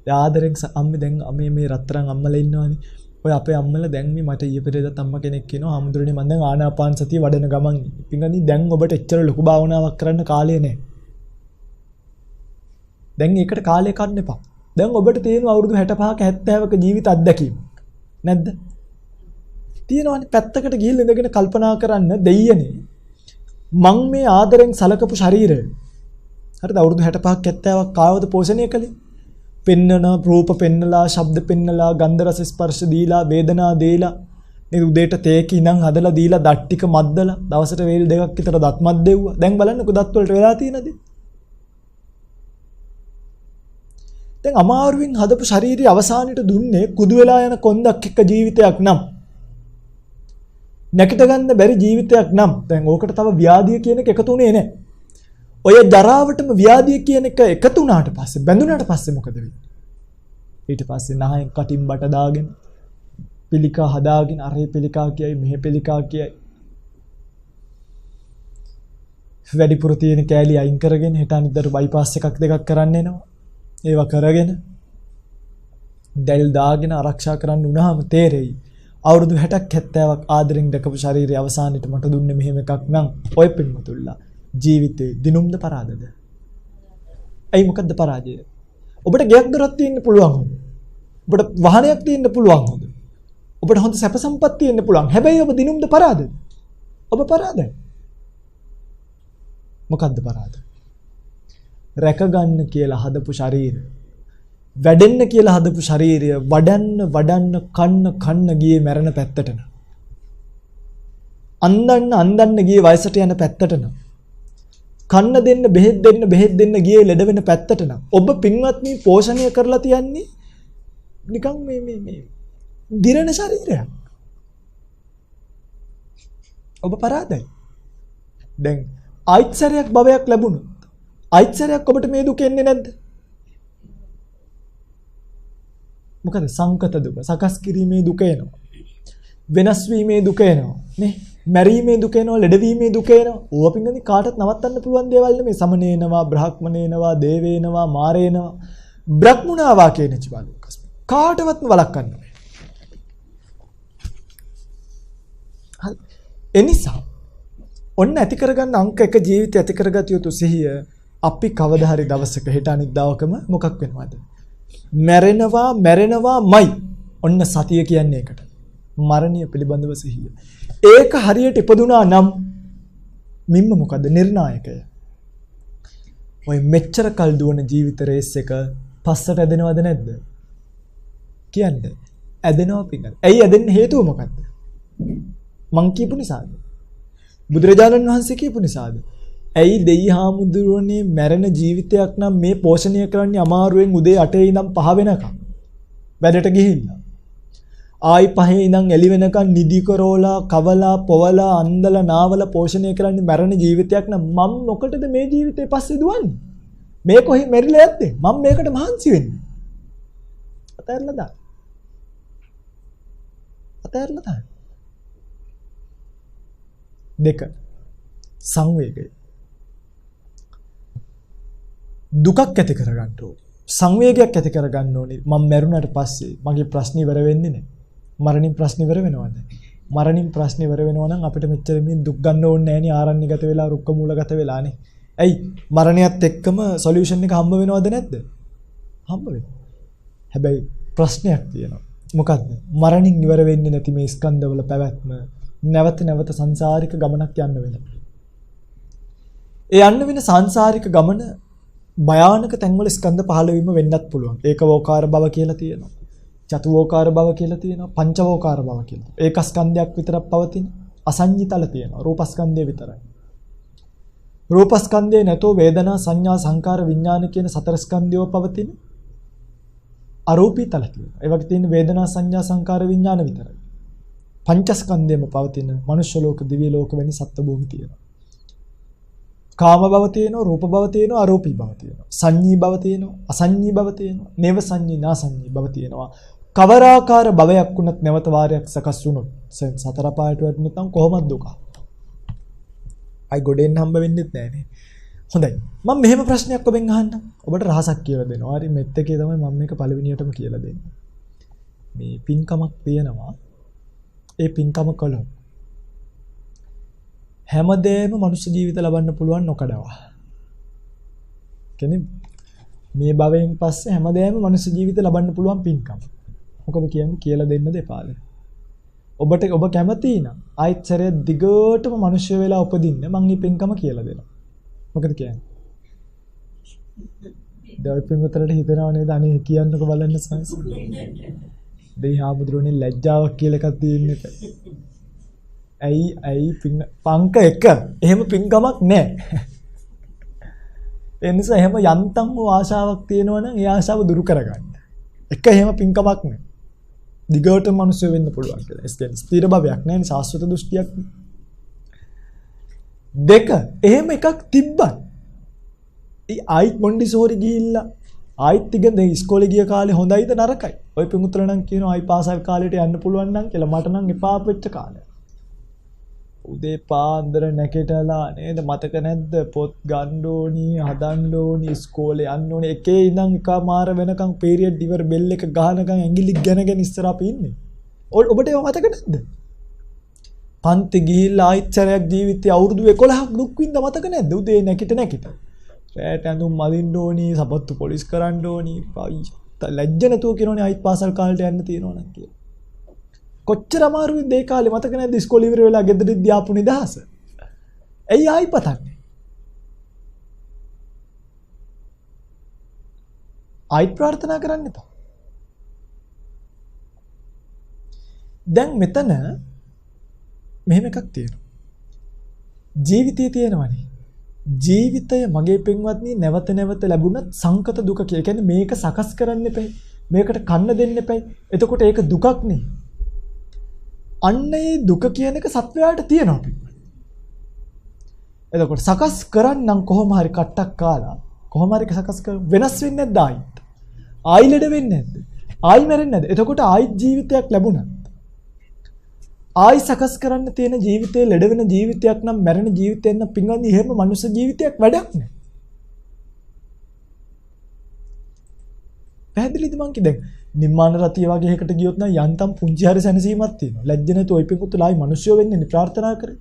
දැන් ආදරෙන් අම්මේ දැන් මේ රත්තරන් අම්මලා ඉන්නවනේ. ඔය අපේ අම්මලා දැන් මේ මට ඊයේ පෙරේදත් අම්මා කෙනෙක් කියනවා ආමුදුරනේ මම දැන් ආනාපාන සතිය වඩන ගමන් පිංගනි දැන් ඔබට එච්චර ලොකු භාවනාවක් කරන්න කාලය නැහැ. දැන් ඒකට කාලය ගන්න එපා. දැන් ඔබට තියෙන අවුරුදු 65ක 70ක ජීවිත අත්දැකීම. නැද්ද? තියෙනවනේ පැත්තකට ගිහිල්ලා ඉඳගෙන කල්පනා කරන්න දෙයියනේ. මං මේ ආදරෙන් සලකපු ශරීරය. හරිද අවුරුදු 65ක් 70ක් කාවද පෝෂණය කළේ? පෙන්නන රූප පෙන්නලා ශබ්ද පෙන්නලා ගන්ධ රස ස්පර්ශ දීලා වේදනා දීලා මේ උදේට තේක ඉඳන් හදලා දීලා දත් ටික මද්දලා දවසට වේල් දෙකක් විතර දත් මත් දෙව්වා. දැන් බලන්නකෝ දත් වලට වෙලා තියෙනද? දැන් අමාරුවෙන් හදපු ශරීරය අවසානයේ දුන්නේ කුදු වෙලා යන කොන්දක් එක්ක ජීවිතයක් නම් නැකිට ගන්න බැරි ජීවිතයක් නම් දැන් ඕකට තව ව්‍යාධිය කියන එක එකතු උනේ නැහැ. ඔය ජරාවටම ව්‍යාධිය කියන එක එකතු වුණාට පස්සේ බැඳුණාට පස්සේ මොකද වෙන්නේ? ඊට පස්සේ නහයෙන් කටින් බට දාගෙන පිළිකා හදාගෙන අරේ පිළිකා කියයි මෙහෙ පිළිකා කියයි වැඩිපුර තියෙන කෑලි අයින් කරගෙන හෙට අනිද්දාට බයිපාස් එකක් දෙකක් කරන්න එනවා. ඒවා කරගෙන දැල් දාගෙන ආරක්ෂා කරන්න උනහම තේරෙයි අවුරුදු 60ක් 70ක් ආදරෙන් දැකපු ශරීරය අවසානයේට මට දුන්නේ මෙහෙම එකක් නම් ඔය පින්මතුල්ලා ජීවිතේ දිනුම්ද පරාදද? ඇයි මොකද්ද පරාජය? ඔබට ගෙයක් දොරක් තියෙන්න පුළුවන් හොඳ. ඔබට වාහනයක් තියෙන්න පුළුවන් හොඳ. ඔබට හොඳ සැප සම්පත් තියෙන්න පුළුවන්. හැබැයි ඔබ දිනුම්ද පරාදද? ඔබ පරාදයි. මොකද්ද පරාද? රැක ගන්න කියලා හදපු ශරීරය, වැඩෙන්න කියලා හදපු ශරීරය වඩන්න කන්න ගියේ මැරෙන පැත්තට න. අන්දන්න ගියේ වයසට යන පැත්තට න. කන්න දෙන්න බෙහෙත් දෙන්න ගියේ ලෙඩ වෙන පැත්තට නම් ඔබ පින්වත්නි පෝෂණය කරලා තියන්නේ නිකන් මේ දිරණ ශරීරයක්. ඔබ පරාදයි. දැන් ආයිත්සරයක් භවයක් ලැබුණොත් ආයිත්සරයක් ඔබට මේ දුක එන්නේ නැද්ද? මොකද සංකත දුක, සකස් කිරීමේ දුක එනවා. වෙනස් වීමේ දුක එනවා. නේ? මැරීමේ දුක එනවා, ලෙඩවීමේ දුක එනවා. ඕවා පින්ගනි කාටවත් නවත්තන්න පුළුවන් දේවල් නෙමෙයි. සමනේනවා, බ්‍රහ්මනේනවා, දේවේනවා, මාරේනවා, බ්‍රහ්මුණාවා කියන චිබලෝකස්. කාටවත්ම වළක්වන්න බෑ. හරි. එනිසා ඔන්න ඇති කරගන්න අංක 1 ජීවිතය ඇති කරගත යුතු සිහිය අපි කවදා හරි දවසක හෙට අනිද්දාවකම මොකක් වෙනවද? මැරෙනවාමයි. ඔන්න සතිය කියන්නේ ඒකට. මරණය පිළිබඳව සිහිය. ඒක හරියට ඉපදුනා නම් මින්ම මොකද නිර්ණායකය. ඔය මෙච්චර කල් දුවන ජීවිත රේස් එක පස්සට ඇදෙනවද නැද්ද? කියන්නේ ඇදෙනවා පිටට. ඇයි ඇදෙන්න හේතුව මොකද්ද? මං කියපු නිසාද? බුදුරජාණන් වහන්සේ කියපු නිසාද? ඇයි දෙයි හාමුදුරුවනේ මැරෙන ජීවිතයක් නම් මේ පෝෂණය කරන්නේ අමාරුවෙන් උදේ 8 ඉඳන් 5 වෙනකම් වැඩට ගිහිල්ලා. ආයි 5 ඉඳන් එළි වෙනකම් නිදි කරෝලා, කවලා, පොවලා, අන්දලා, නාවලා පෝෂණය කරන්නේ මැරෙන ජීවිතයක් නම් මම මොකටද මේ ජීවිතේ පස්සේ දුවන්නේ? මේ කොහේ මෙරිලා යද්දේ? මම මේකට මහන්සි වෙන්නේ. අතහැරලා දාන්න. අතහැරලා දාන්න. දෙක සංවේගය. දුකක් ඇති කරගන්න ඕනේ. සංවේගයක් ඇති කරගන්න ඕනේ. මම මැරුණාට පස්සේ මගේ ප්‍රශ්න ඉවර වෙන්නේ නැහැ. මරණින් ප්‍රශ්න ඉවර වෙනවද? මරණින් ප්‍රශ්න ඉවර වෙනවා නම් අපිට මෙච්චර මේ දුක් ගන්න ඕනේ නැහැ නේ ආරණ්‍යගත වෙලා රුක්ක මූලගත වෙලානේ. ඇයි මරණයත් එක්කම සොලියුෂන් එක හම්බ වෙනවද නැද්ද? හම්බ වෙනවා. හැබැයි ප්‍රශ්නයක් තියෙනවා. මොකද්ද? මරණින් ඉවර වෙන්නේ නැති මේ ස්කන්ධවල පැවැත්ම නැවත නැවත සංසාරික ගමනක් යන්න වෙනවා. ඒ යන්න වෙන සංසාරික ගමන භයානක තැන්වල ස්කන්ධ පහළ වීම වෙන්නත් පුළුවන්. ඒකවෝකාර භව කියලා තියෙනවා. චතුවෝකාර භව කියලා තියෙනවා. පංචවෝකාර භව කියලා. ඒක ස්කන්ධයක් විතරක් පවතින අසංඤිතල තියෙනවා. රූපස්කන්ධය විතරයි. රූපස්කන්ධය නැතෝ වේදනා සංඥා සංකාර විඥාන කියන සතර ස්කන්ධයව පවතින අරූපී තල තියෙනවා. ඒ වගේ තියෙන වේදනා සංඥා සංකාර විඥාන විතරයි. පංචස්කන්ධයම පවතින මනුෂ්‍ය ලෝක, දිව්‍ය ලෝක වැනි සත්ත්ව භූමි තියෙනවා. කාම භව තියෙනවා, රූප භව තියෙනවා, අරූපී භව තියෙනවා. සංඤී භව තියෙනවා, අසංඤී භව තියෙනවා, නේව සංඤී නාසංඤී භව තියෙනවා. කවරාකාර භවයක් වුණත් නැවත වාරයක් සකස් වුණොත් සතර පායට වැටුණොත් නම් කොහොමද දුක? අයි ගොඩෙන් හම්බ වෙන්නෙත් නෑනේ. හොඳයි. මම මෙහෙම ප්‍රශ්නයක් ඔබෙන් අහන්නම්. ඔබට රහසක් කියලා දෙනවා. හරි මෙත් එකේ තමයි මම මේක පළවෙනියටම කියලා දෙන්නේ. මේ පින්කමක් තියෙනවා. ඒ පින්කම කළොත් හැමදේම මනුෂ්‍ය ජීවිත ලබන්න පුළුවන් නොකඩවා. කියන්නේ මේ භවයෙන් පස්සේ හැමදේම මනුෂ්‍ය ජීවිත ලබන්න පුළුවන් පින්කම. මොකද කියන්නේ කියලා දෙන්න දෙපාද. ඔබ කැමති නම් ආයෙත් සැරේ දිගටම මනුෂ්‍ය වෙලා උපදින්න මම මේ පින්කම කියලා දෙනවා. මොකද කියන්නේ? දෙවියන් උතරට හිතනව නේද අනේ කියන්නකෝ බලන්න සංස්. දෙයි හාමුදුරනේ ලැජ්ජාවක් කියලා එකක් තියෙන්නේ. ඇයි පංක එක එහෙම පින්කමක් නැහැ. ඒ නිසා එහෙම යන්තම් වූ ආශාවක් තියෙනවා නම් ඒ ආශාව දුරු කරගන්න. එක එහෙම පින්කමක් නැහැ. දිගට මිනිස්සු වෙන්න පුළුවන් කියලා. ඒ කියන්නේ ස්ථිර භවයක් නැහැ නේ සාස්වත දෘෂ්ටියක්. දෙක එහෙම එකක් තිබ්බත් ඒ ආයිත් මොන්ඩිසෝරි ගිහිල්ලා ආයිත් ඉගෙන ඉස්කෝලේ ගිය කාලේ හොඳයිද නරකයි? ඔය පිඟුතුල නම් කියනවා ආයි පාසල් කාලේට යන්න පුළුවන් නම් කියලා. මට නම් එපා වෙච්ච කාලය. උදේ පාන්දර නැගිටලා නේද මතක නැද්ද පොත් ගන්න ඕනි හදන්න ඕනි ඉස්කෝලේ යන්න ඕනි එකේ ඉඳන් එකමාර වෙනකන් පීරියඩ් ඉවර බෙල් එක ගහනකන් ඇඟිලි ගැනගෙන ඉස්සර අපි ඉන්නේ. ඔබට ඒව මතක නැද්ද? පන්ති ගිහිල්ලා ආයිත්තරයක් ජීවිතේ අවුරුදු 11ක් දුක් විඳ මතක නැද්ද? උදේ නැගිට. රැට ඇඳුම් මදින්න ඕනි, සපත්තු පොලිස් කරන්න ඕනි. ලැජ්ජ නැතුව කියනෝනේ ආයිත් පාසල් කාලේට යන්න තියෙනවා නම් කියලා. කොච්චර අමාරුද ඒ කාලේ මතක නැද්ද ඉස්කෝලේ ඉවර වෙලා ගෙදර ඉද්දී ආපු නිදහස? ඇයි ආයි පතන්නේ? ආයි ප්‍රාර්ථනා කරන්න එපා. දැන් මෙතන මෙහෙම එකක් තියෙනවා. ජීවිතයේ තියෙනවනේ. ජීවිතය මගේ පින්වත්නි නැවත නැවත ලැබුණත් සංකත දුක කිය. ඒ කියන්නේ මේක සකස් කරන්න එපයි. මේකට කන්න දෙන්න එපයි. එතකොට ඒක දුකක් නේ. අන්න ඒ දුක කියන එක සත්වයාට තියෙනවා පිටුපිට. එතකොට සකස් කරන්නම් කොහොම හරි කට්ටක් කාලා කොහොම හරි සකස් කර වෙනස් වෙන්නේ නැද්ද ආයිත්? ආයි ලෙඩ වෙන්නේ නැද්ද? ආයි මැරෙන්නේ නැද්ද? එතකොට ආයි ජීවිතයක් ලැබුණා. ආයි සකස් කරන්න තියෙන ජීවිතේ ලෙඩ වෙන ජීවිතයක් නම් මැරෙන ජීවිතයක් නම් පින්වන්දි එහෙම මනුෂ්‍ය ජීවිතයක් වැඩක් නෑ. පැහැදිලිද මං කිව්වේ? නිම්මාන රතිය වගේ එකකට ගියොත් නම් යන්තම් පුංචි හරි සැනසීමක් තියෙනවා. ලැජ්ජ නැතුව ඔය පිටුතුලා ආයි මිනිස්සු වෙන්නේ ප්‍රාර්ථනා කරේ.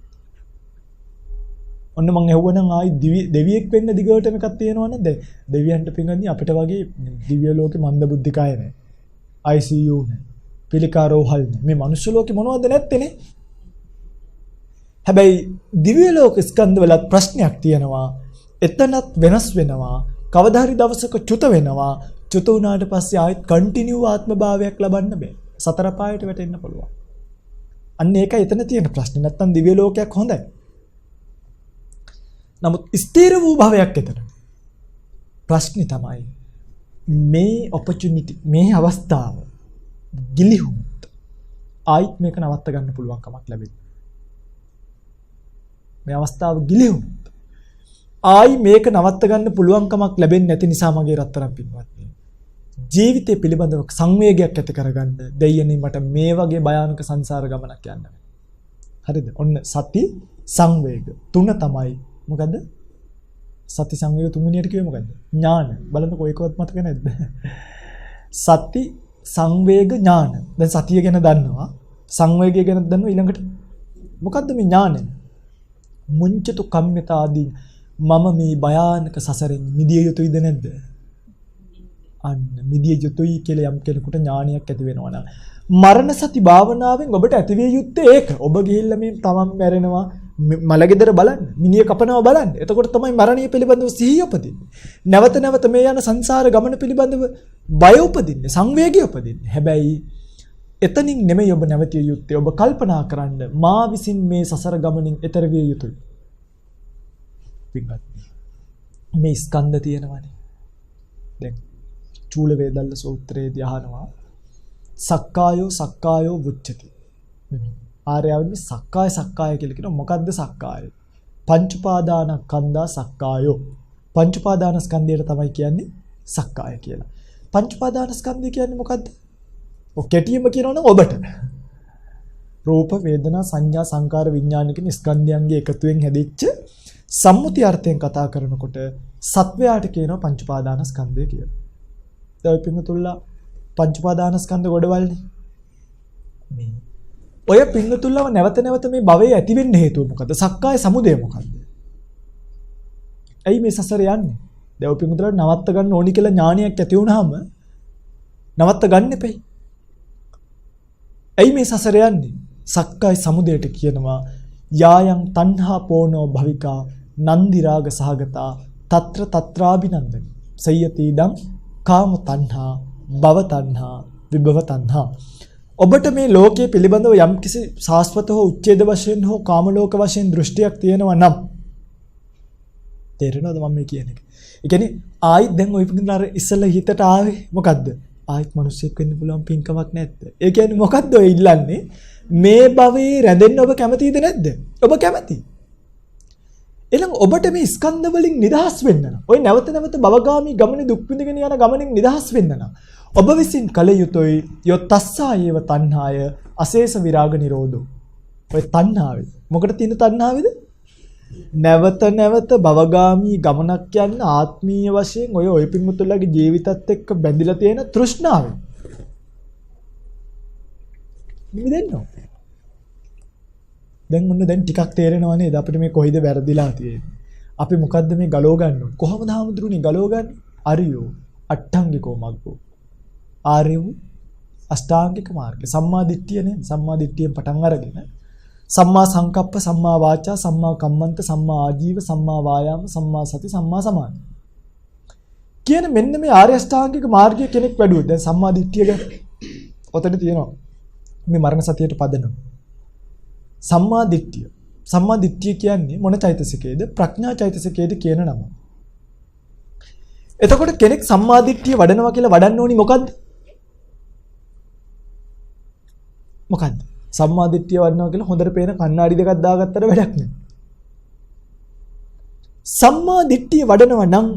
ඔන්න මං ඇහුවනම් ආයි දෙවියෙක් වෙන්න දිගටම එකක් තියෙනවා නේද? දෙවියන්ට පිංගන්නේ අපිට වගේ දිව්‍ය ලෝකේ මන්ද බුද්ධිකය නැහැ. ICU නැහැ. පිළිකා රෝහල් මේ මනුෂ්‍ය ලෝකේ මොනවද නැත්තේනේ. හැබැයි දිව්‍ය ලෝක ස්කන්ධවලත් ප්‍රශ්නයක් තියෙනවා. එතනත් වෙනස් වෙනවා. කවදා හරි දවසක චුත වෙනවා. චුත වුණාට පස්සේ ආයෙත් කන්ටිනියු ආත්ම භාවයක් ලබන්න බෑ. සතර පායට වැටෙන්න පුළුවන්. අන්න ඒකයි එතන තියෙන ප්‍රශ්නේ. නැත්තම් දිව්‍ය ලෝකයක් හොඳයි. නමුත් ස්ථිර වූ භවයක් එතන. ප්‍රශ්නේ තමයි මේ opportunity මේ අවස්ථාව ගිලිහුණොත් ආයිත් මේක නවත්ත ගන්න පුළුවන් කමක් ලැබෙන්නේ. මේ අවස්ථාව ගිලිහුණොත් ආයි මේක නවත්ත ගන්න පුළුවන් කමක් ලැබෙන්නේ නැති නිසා මගේ රත්තරන් පින්වත්නි ජීවිතය පිළිබඳව සංවේගයක් ඇති කරගන්න දෙයියනේ මට මේ වගේ භයානක සංසාර ගමනක් යන්න. හරිද? ඔන්න සති සංවේග තුන තමයි මොකද්ද? සති සංවේග තුන්වෙනියට කිව්වේ මොකද්ද? ඥාන. බලන්නකෝ ඒකවත් මතක නැද්ද? සති සංවේග ඥාන. දැන් සතිය ගැන දන්නවා. සංවේගය ගැන දන්නවා. ඊළඟට මොකද්ද මේ ඥානය? මුංචතු කම්මිතාදී මම මේ භයානක සසරෙන් මිදිය යුතුයිද නැද්ද? අන්න මිදිය යුතුයි කියලා යම් කෙනෙකුට ඥානයක් ඇති වෙනවා නම් මරණ සති භාවනාවෙන් ඔබට ඇතිවිය යුත්තේ ඒක. ඔබ ගිහිල්ලා මේ තමන් මැරෙනවා මලගෙදර බලන්න, මිනිහ කපනවා බලන්න. එතකොට තමයි මරණය පිළිබඳව සිහිය උපදින්නේ. නැවත නැවත මේ යන සංසාර ගමන පිළිබඳව බය උපදින්නේ, සංවේගය උපදින්නේ. හැබැයි එතනින් නෙමෙයි ඔබ නැවතිය යුත්තේ. ඔබ කල්පනා කරන්න මා විසින් මේ සසර ගමනින් එතර විය යුතුයි. මේ ස්කන්ධ තියෙනවනේ. දැන් චූල වේදල්ල සූත්‍රයේදී අහනවා සක්කායෝ වුච්චති. ආර්යවන්නේ සක්කාය කියලා කියනවා. මොකද්ද සක්කාය? පංච උපාදානස්කන්ධා සක්කායෝ. පංච උපාදානස්කන්ධයට තමයි කියන්නේ සක්කාය කියලා. පංච උපාදානස්කන්ධය කියන්නේ මොකද්ද? ඔය කෙටියෙන්ම කියනවනම් ඔබට රූප වේදනා සංඥා සංකාර විඥාන කියන ස්කන්ධයන්ගේ එකතුවෙන් හැදිච්ච සම්මුති අර්ථයෙන් කතා කරනකොට සත්වයාට කියනවා පංච උපාදානස්කන්ධය කියලා. දැන් පින්තුල්ලා පංච උපාදානස්කන්ධ ගොඩවල්නේ. මේ ඔය පින්තුල්ලාව නැවත නැවත මේ භවයේ ඇති වෙන්න හේතුව මොකද්ද? සක්කාය සමුදය මොකද්ද? ඇයි මේ සසර යන්නේ? දැන් ඔය පින්තුල්ලා නවත්ත ගන්න ඕනි කියලා ඥානයක් ඇති වුණාම නවත්ත ගන්න එපයි. ඇයි මේ සසර යන්නේ? සක්කාය සමුදයට කියනවා යායන් තණ්හා පෝනෝ භවිකා නන්දි රාග සහගතා తත්‍ර తත්‍රාබිනන්දනි සයති ඉදං කාම තණ්හා භව තණ්හා විභව තණ්හා. ඔබට මේ ලෝකයේ පිළිබඳව යම්කිසි සාස්වත හෝ උච්ඡේද වශයෙන් හෝ කාම ලෝක වශයෙන් දෘෂ්ටියක් තියෙනවා නම් තේරෙනවද මම මේ කියන එක? ඒ කියන්නේ ආයිත් දැන් ඔය පිටින් අර ඉස්සෙල්ලා හිතට ආවේ මොකද්ද? ආයිත් මිනිස්සෙක් වෙන්න පුළුවන් පින්කමක් නැද්ද? ඒ කියන්නේ මොකද්ද ඔය ඉල්ලන්නේ? මේ භවයේ රැඳෙන්න ඔබ කැමතිද නැද්ද? ඔබ කැමති. එළං ඔබට මේ ස්කන්ධ වලින් නිදහස් වෙන්න නම්, ඔය නැවත නැවත භවගාමී ගමනේ දුක් විඳගෙන යන ගමනින් නිදහස් වෙන්න නම් ඔබ විසින් කල යුතුයි යොත්තස්සායේව තණ්හාය අශේෂ විරාග නිරෝධෝ. ඔය තණ්හාවේ මොකට තියෙන තණ්හාවේද? නැවත නැවත භවගාමී ගමනක් යන ආත්මීය වශයෙන් ඔය පින්මුතුල්ලාගේ ජීවිතත් එක්ක බැඳිලා තියෙන තෘෂ්ණාව. නිදෙන්න. දැන් ටිකක් තේරෙනව නේද අපිට මේ කොයිද වැරදිලා තියෙන්නේ? අපි මොකද්ද මේ ගලව ගන්න ඕනේ? කොහොමද හාමුදුරුවනේ ගලව ගන්නේ? අරියෝ අට්ඨංගිකෝ මග්ගෝ. ආර්යෝ අෂ්ටාංගික මාර්ගය. සම්මා දිට්ඨිය නේ. සම්මා දිට්ඨියෙන් පටන් අරගෙන සම්මා සංකප්ප, සම්මා වාචා, සම්මා කම්මන්ත, සම්මා ආජීව, සම්මා වායාම, සම්මා සති, සම්මා සමාධි. කියන මෙන්න මේ ආර්ය අෂ්ටාංගික මාර්ගය කෙනෙක් වැඩුවොත් දැන් සම්මා දිට්ඨිය ගැන ඔතන තියෙනවා. මේ මරණ සතියට පදනම. සම්මා දිට්ඨිය. සම්මා දිට්ඨිය කියන්නේ මොන චෛතසිකයේද? ප්‍රඥා චෛතසිකයේද කියන නම. එතකොට කෙනෙක් සම්මා දිට්ඨිය වඩනවා කියලා වඩන්න ඕනි මොකද්ද? මොකද්ද? සම්මා දිට්ඨිය වඩනවා කියලා හොඳට පේන කණ්ණාඩි දෙකක් දාගත්තට වැඩක් නෑ. සම්මා දිට්ඨිය වඩනවා නම්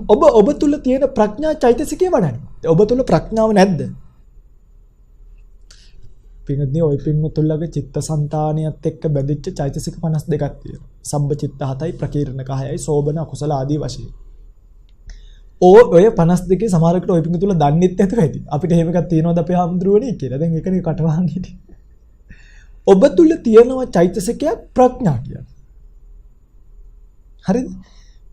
ඔබ තුල තියෙන ප්‍රඥා චෛතසිකය වඩන්න. ඔබ තුල ප්‍රඥාව නැද්ද? පින්වත්නි ඔය පින්වතුන්ලගේ චිත්තසංතානියත් එක්ක බැඳිච්ච චෛතසික 52ක් තියෙනවා. සබ්බ චිත්ත 7යි ප්‍රකීර්ණක 6යි සෝබන අකුසල ආදී වශයෙන්. ඔය 52 සමහරකට ඔය පින්වතුන්ල දන්නෙත් නැතුව ඇති. අපිට එහෙම එකක් තියෙනවද අපේ ආම්ද්‍රෝණී කියලා. දැන් ඒකනේ කටවහන් හිටියේ. ඔබ තුල තියෙනවා චෛතසිකයක් ප්‍රඥා කියන්නේ. හරිද?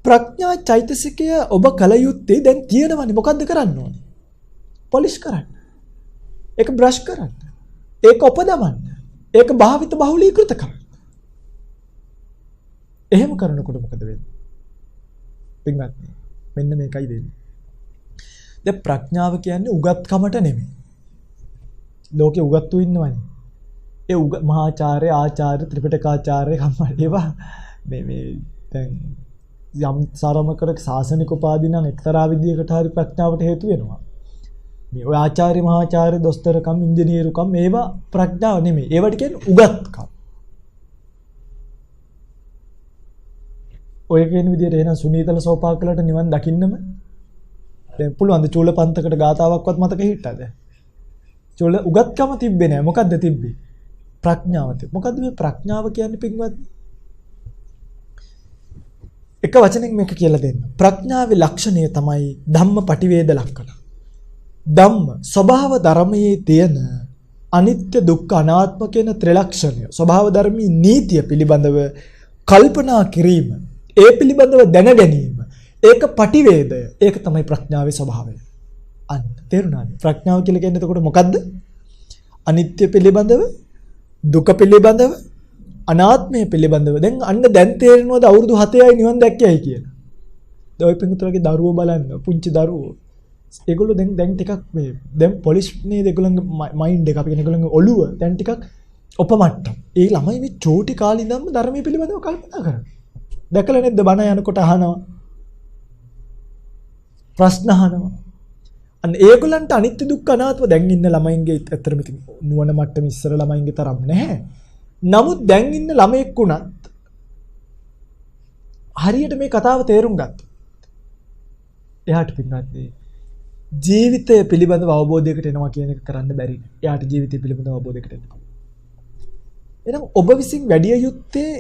ප්‍රඥා චෛතසිකය ඔබ කල යුත්තේ දැන් තියෙනවනේ මොකද්ද කරන්න ඕනේ? පොලිෂ් කරන්න. ඒක බ්‍රෂ් කරන්න. ඒක උපදමන්න. ඒක භාවිත බහුලීකృత කරන්න. එහෙම කරනකොට මොකද වෙන්නේ? පින්වත්නි මෙන්න මේකයි වෙන්නේ. දැන් ප්‍රඥාව කියන්නේ උගත්කමට නෙමෙයි. ලෝකේ උගත්තු ඉන්නවනේ. ඒ මහාචාර්ය ආචාර්ය ත්‍රිපිටකාචාර්ය කම්මල් ඒවා මේ දැන් යම් සාරමකරක සාසනික උපාධි නම් එක්තරා විදියකට හරි ප්‍රඥාවට හේතු වෙනවා. මේ ඔය ආචාර්ය මහාචාර්ය දොස්තරකම් ඉංජිනේරුකම් මේවා ප්‍රඥාව නෙමෙයි. ඒවට කියන්නේ උගත්කම්. ඔය කියන විදිහට එහෙනම් සුනීතල සෝපාකලට නිවන් දකින්නම දැන් පුළුවන් ද චූලපන්තකට ගාතාවක්වත් මතක හිටද? චූල උගත්කම තිබ්බේ නෑ. මොකද්ද තිබ්බේ? ප්‍රඥාව තිබ්බේ. මොකද්ද මේ ප්‍රඥාව කියන්නේ පින්වත්නි? එක වචනෙන් මේක කියලා දෙන්න. ප්‍රඥාවේ ලක්ෂණය තමයි ධම්මපටිවේද ලක්ෂණ. ධම්ම ස්වභාව ධර්මයේ තියෙන අනිත්‍ය දුක්ඛ අනාත්ම කියන ත්‍රිලක්ෂණය ස්වභාව ධර්මී නීතිය පිළිබඳව කල්පනා කිරීම, ඒ පිළිබඳව දැන ගැනීම, ඒක පටිවේදය, ඒක තමයි ප්‍රඥාවේ ස්වභාවය. අන්න තේරුණාද? ප්‍රඥාව කියලා කියන්නේ එතකොට මොකද්ද? අනිත්‍ය පිළිබඳව, දුක පිළිබඳව, අනාත්මය පිළිබඳව. දැන් තේරෙනවද අවුරුදු 7යි නිවන් දැක්කයි කියලා? දැන් ඔය පිටුතරගේ දරුවෝ බලන්න, පුංචි දරුවෝ. ඒගොල්ලෝ දැන් ටිකක් මේ දැන් පොලිෂ් නේද ඒගොල්ලන්ගේ මයින්ඩ් එක අපි කියන ඒගොල්ලන්ගේ ඔළුව දැන් ටිකක් උපමට්ටම්. ඒ ළමයි මේ චෝටි කාලේ ඉඳන්ම ධර්මයේ පිළිබඳව කල්පනා කරනවා. දැකලා නැද්ද බණ යනකොට අහනවා. ප්‍රශ්න අහනවා. අන්න ඒගොල්ලන්ට අනිත්‍ය දුක්ඛ අනාත්ම දැන් ඉන්න ළමයින්ගේ ඇත්තටම ඉතින් නුවණ මට්ටම ඉස්සර ළමයින්ගේ තරම් නැහැ. නමුත් දැන් ඉන්න ළමයෙක් වුණත් හරියට මේ කතාව තේරුම් ගත්තා. එයාට පින්නත් ජීවිතය පිළිබඳව අවබෝධයකට එනවා කියන එක කරන්න බැරි. එයාට ජීවිතය පිළිබඳව අවබෝධයකට එන්න. එහෙනම් ඔබ විසින් වැඩි යුත්තේ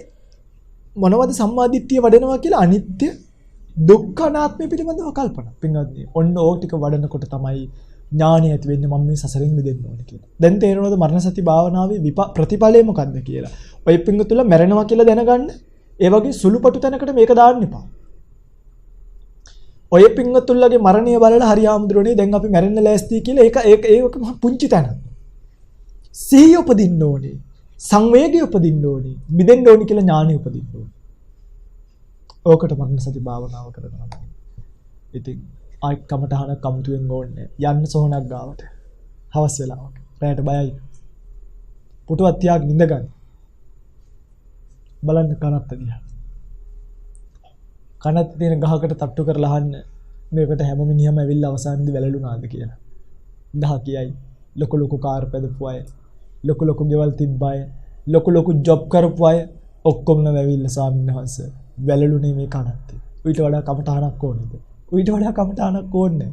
මොනවද සම්මාදිට්ඨිය වඩනවා කියලා අනිත්‍ය දුක්ඛ අනාත්මය පිළිබඳව කල්පනා. පින්වත්නි ඔන්න ඕක ටික වඩනකොට තමයි ඥාණය ඇති වෙන්නේ මම මේ සසරින් මිදෙන්න ඕනේ කියලා. දැන් තේරෙනවද මරණ සති භාවනාවේ ප්‍රතිඵලය මොකක්ද කියලා? ඔය පින්වතුන්ල මැරෙනවා කියලා දැනගන්න ඒ වගේ සුළුපටු තැනකට මේක දාන්න එපා. ඔය පින්වතුන්ලගේ මරණය බලලා හරි ආම්ද්‍රෝනේ දැන් අපි මැරෙන්න ලෑස්ති කියලා ඒක මහ පුංචි තැන. සිහිය උපදින්න ඕනේ. සංවේගය උපදින්න ඕනේ. මිදෙන්න ඕනේ කියලා ඥාණය උපදින්න ඕනේ. ඕකට මරණ සති භාවනාව කරනවා. ඉතින් ආයි කමටහන කමුතුෙන් ඕනේ. යන්න සෝනක් ගාවට. හවස් වෙලාවට. රැයට බයයි. පුටුවක් තියාගෙන ඉඳ ගන්න. බලන්න කනත්ත දිහා. කනත් තියෙන ගහකට තට්ටු කරලා අහන්න මේකට හැම මිනිහම ඇවිල්ලා අවසානයේදී වැළලුනාද කියලා. ගහ කියයි ලොකු ලොකු කාර් පැදපු අය, ලොකු ලොකු ගෙවල් තිබ්බ අය, ලොකු ලොකු ජොබ් කරපු අය ඔක්කොම ඇවිල්ලා ස්වාමීන් වහන්සේ වැළලුනේ මේ කනත්. ඊට වඩා කමටහනක් ඕනේද? ඊට වඩා කමටහනක් ඕනේ.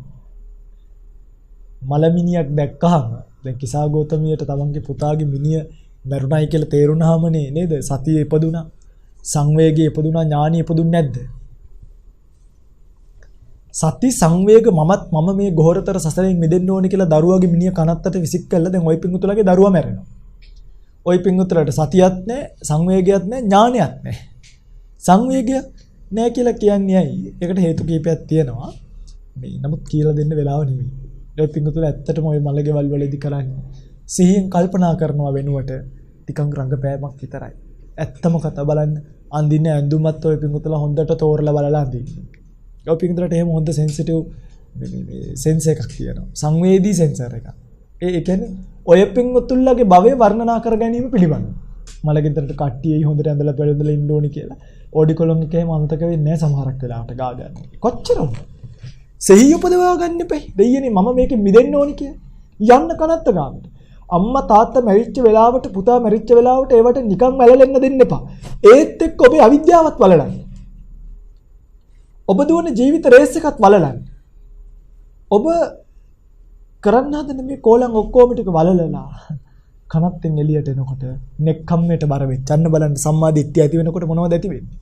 මලමිනියක් දැක්කහම දැන් කිසා ගෞතමියට තමන්ගේ පුතාගේ මිනිය මරුණයි කියලා තේරුණාමනේ නේද? සතිය ඉපදුනා, සංවේගය ඉපදුනා, ඥානිය ඉපදුන්නේ නැද්ද? සති සංවේග මම මේ ගොහරතර සසරෙන් මිදෙන්න ඕනේ කියලා දරුවාගේ මිනිය කනත්තට විසික් කළා. දැන් ওই පිංගුතුලගේ දරුවා මැරෙනවා. ওই පිංගුතුලට සතියක් නැහැ, සංවේගයක් නැහැ, ඥානයක් නැහැ. සංවේගය නැහැ කියලා කියන්නේ ඇයි? ඒකට හේතු කීපයක් තියෙනවා. මේ නමුත් කියලා දෙන්න වෙලාව නෙමෙයි. ওই පිංගුතුල ඇත්තටම ওই මලගෙවල් වලදී කරන්නේ සිහියෙන් කල්පනා කරනවා වෙනුවට ටිකක් රංගපෑමක් විතරයි. ඇත්තම කතා බලන්න අඳින්න ඇඳුමත් ওই පිංගුතුල හොඳට තෝරලා බලලා අඳින්නේ. ඔය පිංගුතුලට එහෙම හොඳ සෙන්සිටිව් මේ සෙන්ස් එකක් තියෙනවා. සංවේදී සෙන්සර් එකක්. ඒ කියන්නේ ඔය පිංගුතුල්ලගේ භවය වර්ණනා කර ගැනීම පිළිබඳව. මලගෙදරට කට්ටියයි හොඳට ඇඳලා පෙරදලා ඉන්න ඕනි කියලා. ඕඩි කොලොන් එකේම අමතක වෙන්නේ නැහැ සමහරක් වෙලාවට ගා ගන්න. කොච්චරද? සිහිය උපදවා ගන්න එපයි. දෙයියනේ මම මේකෙ මිදෙන්න ඕනි කියලා. යන්න කනත්ත ගාමට. අම්මා තාත්තා මැරිච්ච වෙලාවට පුතා මැරිච්ච වෙලාවට ඒවට නිකන් වැළලෙන්න දෙන්න එපා. ඒත් එක්ක ඔබේ අවිද්‍යාවත් වලලන්න. ඔබ දුවන ජීවිත රේස් එකත් වලලන්න. ඔබ කරන්න හදන මේ කෝලම් ඔක්කොම ටික වලලලා කනත්තෙන් එළියට එනකොට නෙක්ඛම්මයට බර වෙච්ච. අන්න බලන්න සම්මා දිට්ඨිය ඇති වෙනකොට මොනවද ඇති වෙන්නේ?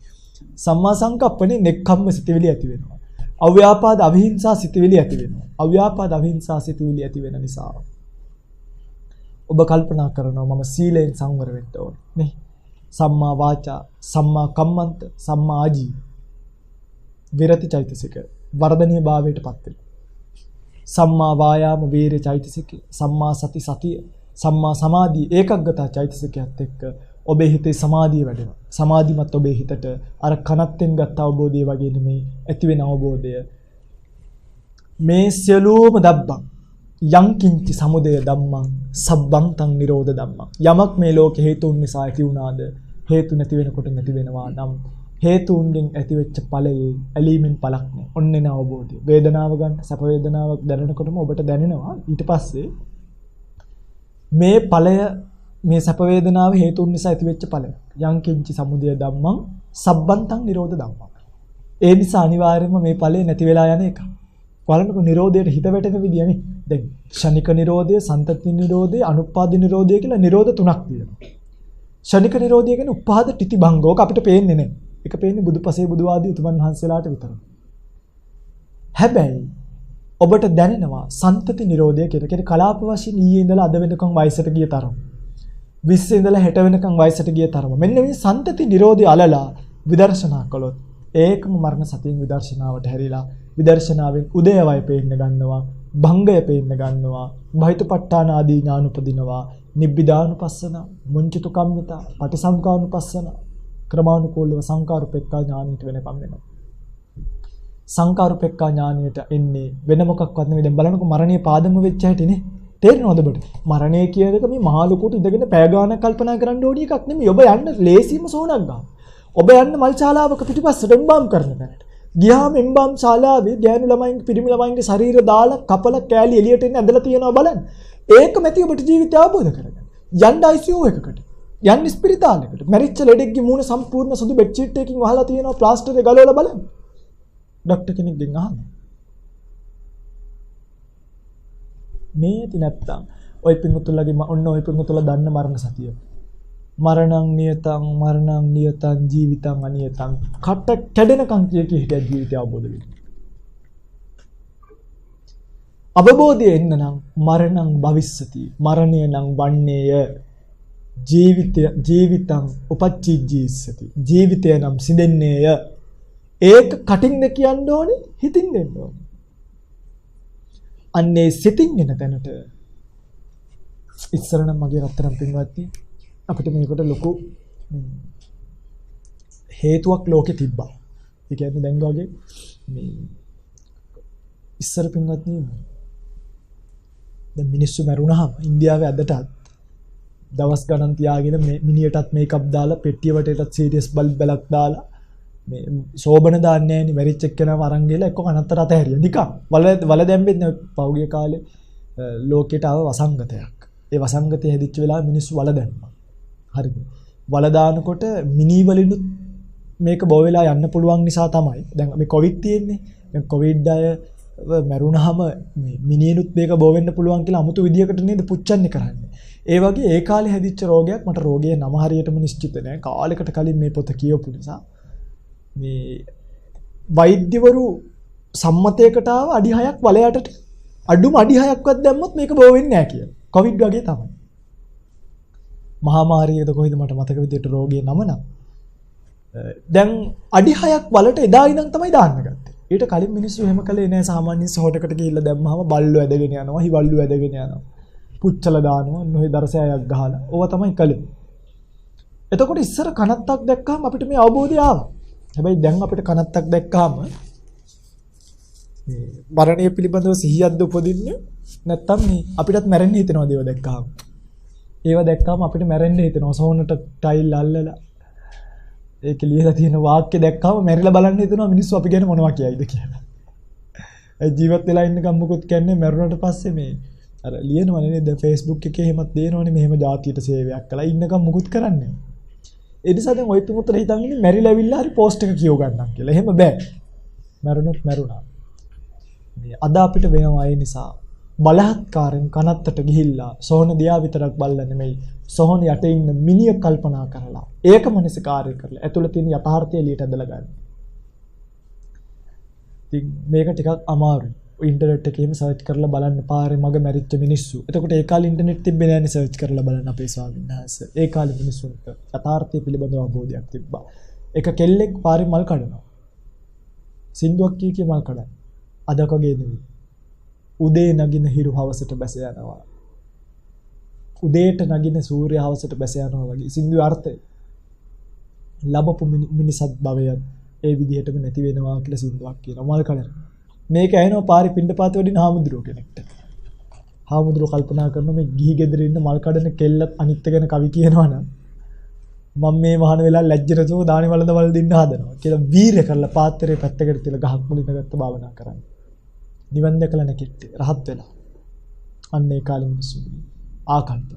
සම්මා සංකප්පනේ නෙක්ඛම්ම සිතවිලි ඇති වෙනවා. අව්‍යාපාද අවිහිංසා සිතවිලි ඇති වෙනවා. අව්‍යාපාද අවිහිංසා සිතවිලි ඇති වෙන නිසා ඔබ කල්පනා කරනවා මම සීලයෙන් සංවර වෙන්න ඕනේ නේ. සම්මා වාචා, සම්මා කම්මන්ත, සම්මා ආජීව. විරති චෛතසික වර්ධනීය භාවයටපත් වෙනවා. සම්මා වායාම වීර්ය චෛතසික, සම්මා සති සතිය සම්මා සමාධි ඒකග්ගතා චෛතසිකයත් එක්ක ඔබේ හිතේ සමාධිය වැඩෙනවා. සමාධිමත් ඔබේ හිතට අර කනත්තෙන් ගත්ත අවබෝධය වගේ නෙමෙයි ඇති වෙන අවබෝධය. මේ සියලුම දබ්බං යං කිංචි සමුදය ධම්මං සබ්බං තං නිරෝධ ධම්මං. යමක් මේ ලෝකේ හේතුන් නිසා ඇති වුණාද හේතු නැති වෙනකොට නැති වෙනවා නම් හේතුන්ගෙන් ඇතිවෙච්ච ඵලයේ ඇලීමෙන් පළක් නෑ. ඔන්නේ න අවබෝධය. වේදනාව ගන්න සැප වේදනාවක් දැනෙනකොටම ඔබට දැනෙනවා ඊට පස්සේ මේ ඵලය මේ සැප වේදනාව හේතුන් නිසා ඇතිවෙච්ච ඵලය. යං කිංචි සමුදය ධම්මං සබ්බන්තං නිරෝධ ධම්මං. ඒ නිසා අනිවාර්යයෙන්ම මේ ඵලය නැති වෙලා යන එක. බලන්නකො නිරෝධයට හිත වැටෙන විදියනේ. දැන් ෂණික නිරෝධය, සන්තති නිරෝධය, අනුපාද නිරෝධය කියලා නිරෝධ තුනක් තියෙනවා. ෂණික නිරෝධය කියන්නේ උපාද ටිති භංගෝක අපිට පේන්නේ නැහැ. ඒක පේන්නේ බුදුපසේ බුදුආදී උතුමන් වහන්සේලාට විතරයි. හැබැයි ඔබට දැනෙනවා සන්තති නිරෝධය කියන කලාප වශයෙන් ඊයේ ඉඳලා අද වෙනකන් වයසට ගිය තරම. 20 ඉඳලා 60 වෙනකන් වයසට ගිය තරම. මෙන්න මේ සන්තති නිරෝධය අලලා විදර්ශනා කළොත් ඒකම මරණ සතියෙන් විදර්ශනාවට හැරිලා විදර්ශනාවෙන් උදේවය පේන්න ගන්නවා, භංගය පේන්න ගන්නවා, බහිතපට්ඨාන ආදී ඥාන උපදිනවා, නිබ්බිදානුපස්සන, මුංචිතු කම්මිතා, පටිසංකානුපස්සන, ක්‍රමානුකූලව සංකාරුපෙක්ඛා ඥානෙට වෙනකම් වෙනවා. සංකාරුපෙක්ඛා ඥානෙට එන්නේ වෙන මොකක්වත් නෙවෙයි. දැන් බලන්නකො මරණයේ පාදම වෙච්ච හැටිනේ. තේරෙනවද ඔබට? මරණය කියන එක මේ මහ ලොකුට ඉඳගෙන පැය ගානක් කල්පනා කරන්න ඕනි එකක් නෙමෙයි. ඔබ යන්න ලේසියම සෝනක් ගන්න. ඔබ යන්න මල් ශාලාවක පිටිපස්සට එම්බාම් කරන තැනට. ගියාම එම්බාම් ශාලාවේ ගෑනු ළමයින්ගේ පිරිමි ළමයින්ගේ ශරීර දාලා කපලා කෑලි එළියට එන්න ඇදලා තියනවා බලන්න. ඒකම ඇති ඔබට ජීවිතය අවබෝධ කරගන්න. යන්න ICU එකකට. යන්න ස්පිරිතාලයකට. මැරිච්ච ලෙඩෙක්ගේ මූණ සම්පූර්ණ සුදු බෙඩ් ෂීට් එකකින් වහලා තියෙනවා ප්ලාස්ටරේ ගලවලා බලන්න. ડોක්ටර් කෙනෙක්ගෙන් අහන්න. මේ ඇති නැත්තම් ඔය පින්තුලගේ ඔන්න ඔය පින්තුල දන්න මරණ සතිය. මරණං නියතං ජීවිතං අනියතං කට කැඩෙනකන් කිය හිටිය ජීවිතය අවබෝධ වෙනවා. අවබෝධය එන්න නම් මරණං භවිස්සති මරණය නම් වන්නේය ජීවිතං උපච්චිජ්ජීස්සති ජීවිතය නම් සිඳෙන්නේය. ඒක කටින්ද කියන්න ඕනේ හිතින් දෙන්න ඕනේ. අන්නේ සිතින් එන තැනට ඉස්සර නම් මගේ රත්තරන් පින්වත්නි අපිට මේකට ලොකු හේතුවක් ලෝකෙ තිබ්බා. ඒ කියන්නේ දැන් වගේ මේ ඉස්සර පින්වත්නි දැන් මිනිස්සු මරුණාම ඉන්දියාවේ අදටත් දවස් ගණන් තියාගෙන මිනියටත් මේකප් දාලා පෙට්ටිය වටේටත් සීරියස් බල්බ් බලක් දාලා මේ සෝබන දාන්නේ නැහෙනි මැරිච් එක්කනම අරන් ගිහලා එක්ක කනත්තර අත හැරියා නිකන් වල දැම්බෙත් නෑ. පහුගිය කාලේ ලෝකෙට ආව වසංගතයක්. ඒ වසංගතය හැදිච්ච වෙලාව මිනිස්සු වල දැම්මා. හරිද? වල දානකොට මිනි වලිනුත් මේක බෝ වෙලා යන්න පුළුවන් නිසා තමයි දැන් මේ කොවිඩ් තියෙන්නේ. දැන් කොවිඩ් අය මැරුණාම මේ මිනිනුත් මේක බෝ වෙන්න පුළුවන් කියලා අමුතු විදියකට නේද පුච්චන්නේ කරන්නේ. ඒ වගේ ඒ කාලේ හැදිච්ච රෝගයක් මට රෝගයේ නම හරියටම නිශ්චිත නෑ. කාලයකට කලින් මේ පොත කියවපු නිසා මේ වෛද්‍යවරු සම්මතයකට ආව අඩි 6ක් වලයටට අඩුම අඩි 6ක්වත් දැම්මොත් මේක බෝ වෙන්නේ නැහැ කියලා. කොවිඩ් වගේ තමයි. මහා මාරියද කොහෙද මට මතක විදියට රෝගියේ නම නම්. දැන් අඩි 6ක් වලට එදා ඉඳන් තමයි දාන්න ගත්තේ. ඊට කලින් මිනිස්සු එහෙම කළේ නෑ. සාමාන්‍ය සොහටකට ගිහිල්ලා දැම්මම බල්ලු ඇදගෙන යනවා, හිවල්ලු ඇදගෙන යනවා. පුච්චලා දානවා, නොහේ දරසෑයක් ගහලා. ඕවා තමයි කළේ. එතකොට ඉස්සර කනත්තක් දැක්කම අපිට මේ අවබෝධය ආවා. හැබැයි දැන් අපිට කනත්තක් දැක්කම මේ මරණය පිළිබඳව සිහියක්ද උපදින්නේ නැත්තම් මේ අපිටත් මැරෙන්න හිතෙනවා දේව දැක්කම. ඒව දැක්කම අපිට මැරෙන්න හිතෙනවා. සෝනට ටයිල් අල්ලලා ඒක ලියලා තියෙන වාක්‍ය දැක්කම මැරිලා බලන්න හිතෙනවා මිනිස්සු අපි ගැන මොනවා කියයිද කියලා. ඒ ජීවත් වෙලා ඉන්න ගම්මුකුත් කියන්නේ මැරුණට පස්සේ මේ අර ලියනවනේ නේද Facebook එකේ එහෙමත් දෙනවනේ මෙහෙම ජාතියට සේවයක් කළා ඉන්නකම් මුකුත් කරන්නේ. ඒ නිසා දැන් ඔය තුමුතර හිතන් ඉන්නේ මැරිලා ඇවිල්ලා හරි පෝස්ට් එක කියව ගන්නම් කියලා. එහෙම බෑ. මැරුණොත් මැරුණා. මේ අද අපිට වෙනවා ඒ නිසා බලහත්කාරයෙන් කනත්තට ගිහිල්ලා සෝන දියා විතරක් බලලා නෙමෙයි සෝන යට ඉන්න මිනිය කල්පනා කරලා ඒක මනසිකාරය කරලා ඇතුළේ තියෙන යථාර්ථය එළියට ඇදලා ගන්න. ඉතින් මේක ටිකක් අමාරුයි. ඉන්ටර්නෙට් එකේම සර්ච් කරලා බලන්න පාරේ මග මැරිච්ච මිනිස්සු. එතකොට ඒ කාලේ ඉන්ටර්නෙට් තිබ්බේ නැහැනේ සර්ච් කරලා බලන්න අපේ ස්වාමීන් වහන්සේ. ඒ කාලේ මිනිස්සුන්ට යථාර්ථය පිළිබඳව අවබෝධයක් තිබ්බා. එක කෙල්ලෙක් පාරේ මල් කඩනවා. සින්දුවක් කිය මල් කඩන. අදකගේ නෙවෙයි. උදේ නගින හිරු හවසට බැස යනවා. උදේට නගින සූර්ය හවසට බැස යනවා වගේ සින්දුවේ අර්ථය. ලැබපු මිනිසත් භවයත් ඒ විදිහටම නැති වෙනවා කියලා සින්දුවක් කියනවා මල් කඩන. මේක ඇහෙනවා පාරේ පිණ්ඩපාත වඩින හාමුදුරුවෝ කෙනෙක්ට. හාමුදුරුවෝ කල්පනා කරනවා මේ ගිහි ගෙදර ඉන්න මල් කඩන කෙල්ලත් අනිත් ගැන කවි කියනවනම් මම මේ වහන වෙලා ලැජ්ජරතෝ දානි වලද වල දින්න හදනවා කියලා වීරය කරලා පාත්‍රයේ පැත්තකට තියලා ගහක් මුලින් ගත්ත භාවනා කරන්නේ. නිවන් දැකලා නැකිට්ටේ රහත් වෙලා. අන්න ඒ කාලේ මිනිස්සු ආකල්ප.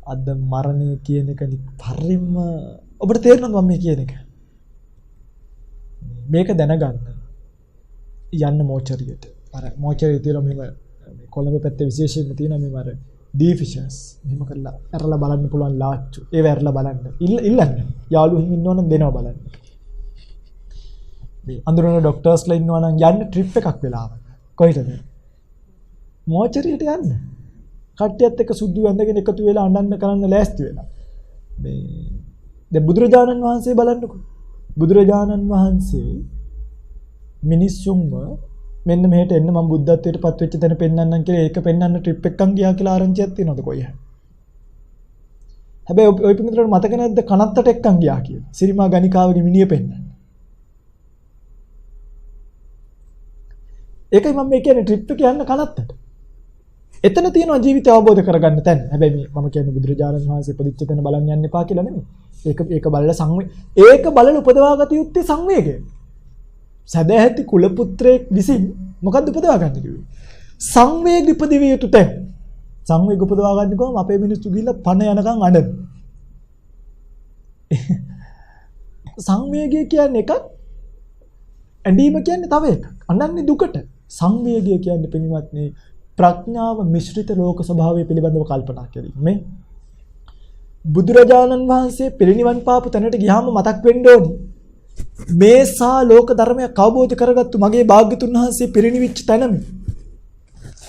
අද මරණය කියන එක පරිම ඔබට තේරෙනවද මම මේ කියන එක? මේක දැනගන්න යන්න මෝචරියට. අර මෝචරිය තියෙනවා මෙහෙම කොළඹ පැත්තේ විශේෂයෙන්ම තියෙනවා මේ මර ඩීෆිෂස්. මෙහෙම කරලා ඇරලා බලන්න පුළුවන් ලාච්චු. ඒව ඇරලා බලන්න. ඉල්ලන්න. යාළුවෝ ඉන්නවනම් දෙනවා බලන්න. මේ අඳුරන ડોක්ටර්ස්ලා ඉන්නවා නම් යන්න ට්‍රිප් එකක් වෙලාවක. කොහෙටද? මෝචරියට යන්න. කට්ටියත් එක්ක සුදු ඇඳගෙන එකතු වෙලා අඬන්න කරන්න ලෑස්ති වෙලා. මේ දැන් බුදුරජාණන් වහන්සේ බලන්නකෝ. බුදුරජාණන් වහන්සේ මිනිස්සුන්ව මෙන්න මෙහෙට එන්න මම බුද්ධත්වයට පත් වෙච්ච තැන පෙන්වන්නම් කියලා ඒක පෙන්වන්න ට්‍රිප් එකක් ගියා කියලා ආරංචියක් තියෙනවද කොයි හැම. හැබැයි ඔය පිටුතරට මතක නැද්ද කනත්තට එක්කන් ගියා කියලා. සිරිමා ගණිකාවගේ මිනිහ පෙන්වන්න. ඒකයි මම මේ කියන්නේ ට්‍රිප් එක යන්න කනත්තට. එතන තියෙනවා ජීවිතය අවබෝධ කරගන්න තැන. හැබැයි මම කියන්නේ බුදුරජාණන් වහන්සේ ඉපදිච්ච තැන බලන්න යන්න එපා කියලා නෙමෙයි. ඒක බලලා ඒක බලලා උපදවාගත යුත්තේ සංවේගය. සදැහැති කුල පුත්‍රයෙක් විසින් මොකද්ද උපදවා ගන්න කිව්වේ? සංවේග ඉපදවිය යුතු තැන. සංවේග උපදවා ගන්න කොහොම අපේ මිනිස්සු ගිහිල්ලා පණ යනකම් අඬන. සංවේගය කියන්නේ එකක්. ඇඬීම කියන්නේ තව එකක්. අඬන්නේ දුකට. සංවේගය කියන්නේ පින්වත්නි ප්‍රඥාව මිශ්‍රිත ලෝක ස්වභාවය පිළිබඳව කල්පනා කිරීම. මේ බුදුරජාණන් වහන්සේ පිරිනිවන් පාපු තැනට ගියාම මතක් වෙන්න ඕනි. මේසා ලෝක ධර්මයක් අවබෝධ කරගත්තු මගේ භාග්‍යතුන් වහන්සේ පිරිනිවිච්ච තැනම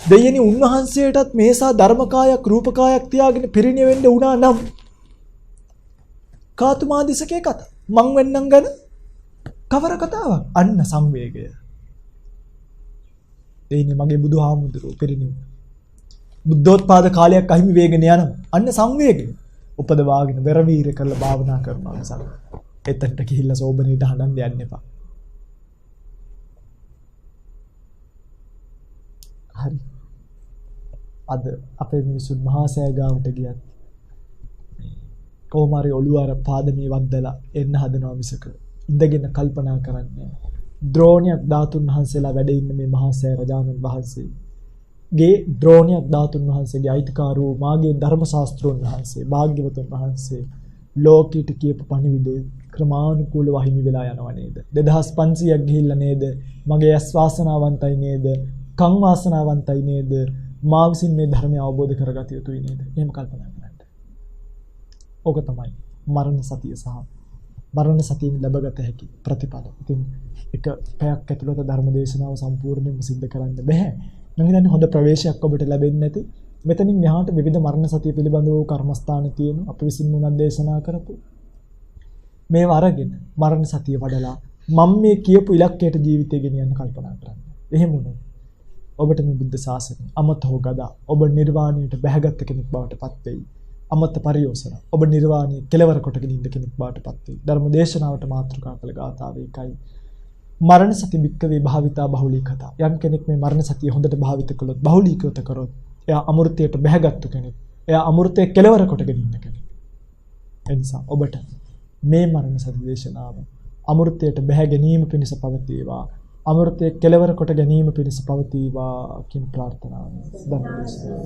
දෙයනි උන්වහන්සේටත් මේසා ධර්මකායක් රූපකායක් තියාගෙන පිරිනිවෙන්න වුණා නම් කාතුමාදිසකේ කතා මං වෙන්නම් ගැන කවර කතාවක්? අන්න සංවේගය. දෙයිනේ මගේ බුදුහාමුදුරුවෝ පිරිනිවුණා. බුද්ධෝත්පාද කාලයක් අහිමි වේගෙන යනවා. අන්න සංවේගය. උපදවාගෙන වෙරවීර කරලා භාවනා කරනවා නිසා. එතනට ගිහිල්ලා සෝබනේට හඬන්න යන්න එපා. හරි. අද අපේ මිනිසුන් මහා සෑය ගාවට ගියත් කොහොම හරි ඔළුව අර පාදමේ වද්දලා එන්න හදනවා මිසක ඉඳගෙන කල්පනා කරන්නේ. ද්‍රෝණියක් ධාතුන් වහන්සේලා වැඩ ඉන්න මේ මහා සෑය රජාණන් වහන්සේගේ ද්‍රෝණියක් ධාතුන් වහන්සේගේ අයිතිකාරෝ මාගේ ධර්ම ශාස්ත්‍රෝන් වහන්සේ භාග්‍යවතුන් වහන්සේ ලෝකීට කියපු පණිවිඩය ක්‍රමානුකූලව හිමි වෙලා යනවා නේද? 2500ක් ගිහිල්ලා නේද? මගේ ඇස් වාසනාවන්තයි නේද? කන් වාසනාවන්තයි නේද? මා විසින් මේ ධර්මය අවබෝධ කරගත යුතුයි නේද? එහෙම කල්පනා කරන්න. ඕක තමයි මරණ සතිය සහ මරණ සතියෙන් ලැබගත හැකි ප්‍රතිඵල. ඉතින් එක පැයක් ඇතුළත ධර්ම දේශනාව සම්පූර්ණයෙන්ම සිද්ධ කරන්න බෑ. මම හිතන්නේ හොඳ ප්‍රවේශයක් ඔබට ලැබෙන්නේ නැති. මෙතනින් මෙහාට විවිධ මරණ සතිය පිළිබඳව කර්මස්ථාන තියෙන අපි විසින් උනත් දේශනා කරපු මේව අරගෙන මරණ සතිය වඩලා මම මේ කියපු ඉලක්කයට ජීවිතය ගෙනියන්න කල්පනා කරන්න. එහෙම වුණොත් ඔබට මේ බුද්ධ ශාසනය අමතෝ ගදා ඔබ නිර්වාණයට බැහැගත් කෙනෙක් බවට පත් වෙයි. අමත පරියෝසන ඔබ නිර්වාණය කෙලවර කොටගෙන ඉන්න කෙනෙක් බවට පත් වෙයි. ධර්ම දේශනාවට මාතෘකා කළ ගාථාව ඒකයි. මරණ සති වික්කවේ භාවිතා බහුලීකතා. යම් කෙනෙක් මේ මරණ සතිය හොඳට භාවිත කළොත් බහුලීකృత කරොත් එයා අමෘතයට බැහැගත්තු කෙනෙක්. එයා අමෘතයේ කෙලවර කොටගෙන ඉන්න කෙනෙක්. ඒ නිසා ඔබට මේ මරණ සති දේශනාව අමෘතයට බැහැ ගැනීම පිණිස පවතිවා. අමෘතයේ කෙලවර කොට ගැනීම පිණිස පවතිවා කියන ප්‍රාර්ථනාව ධර්ම දේශනාව.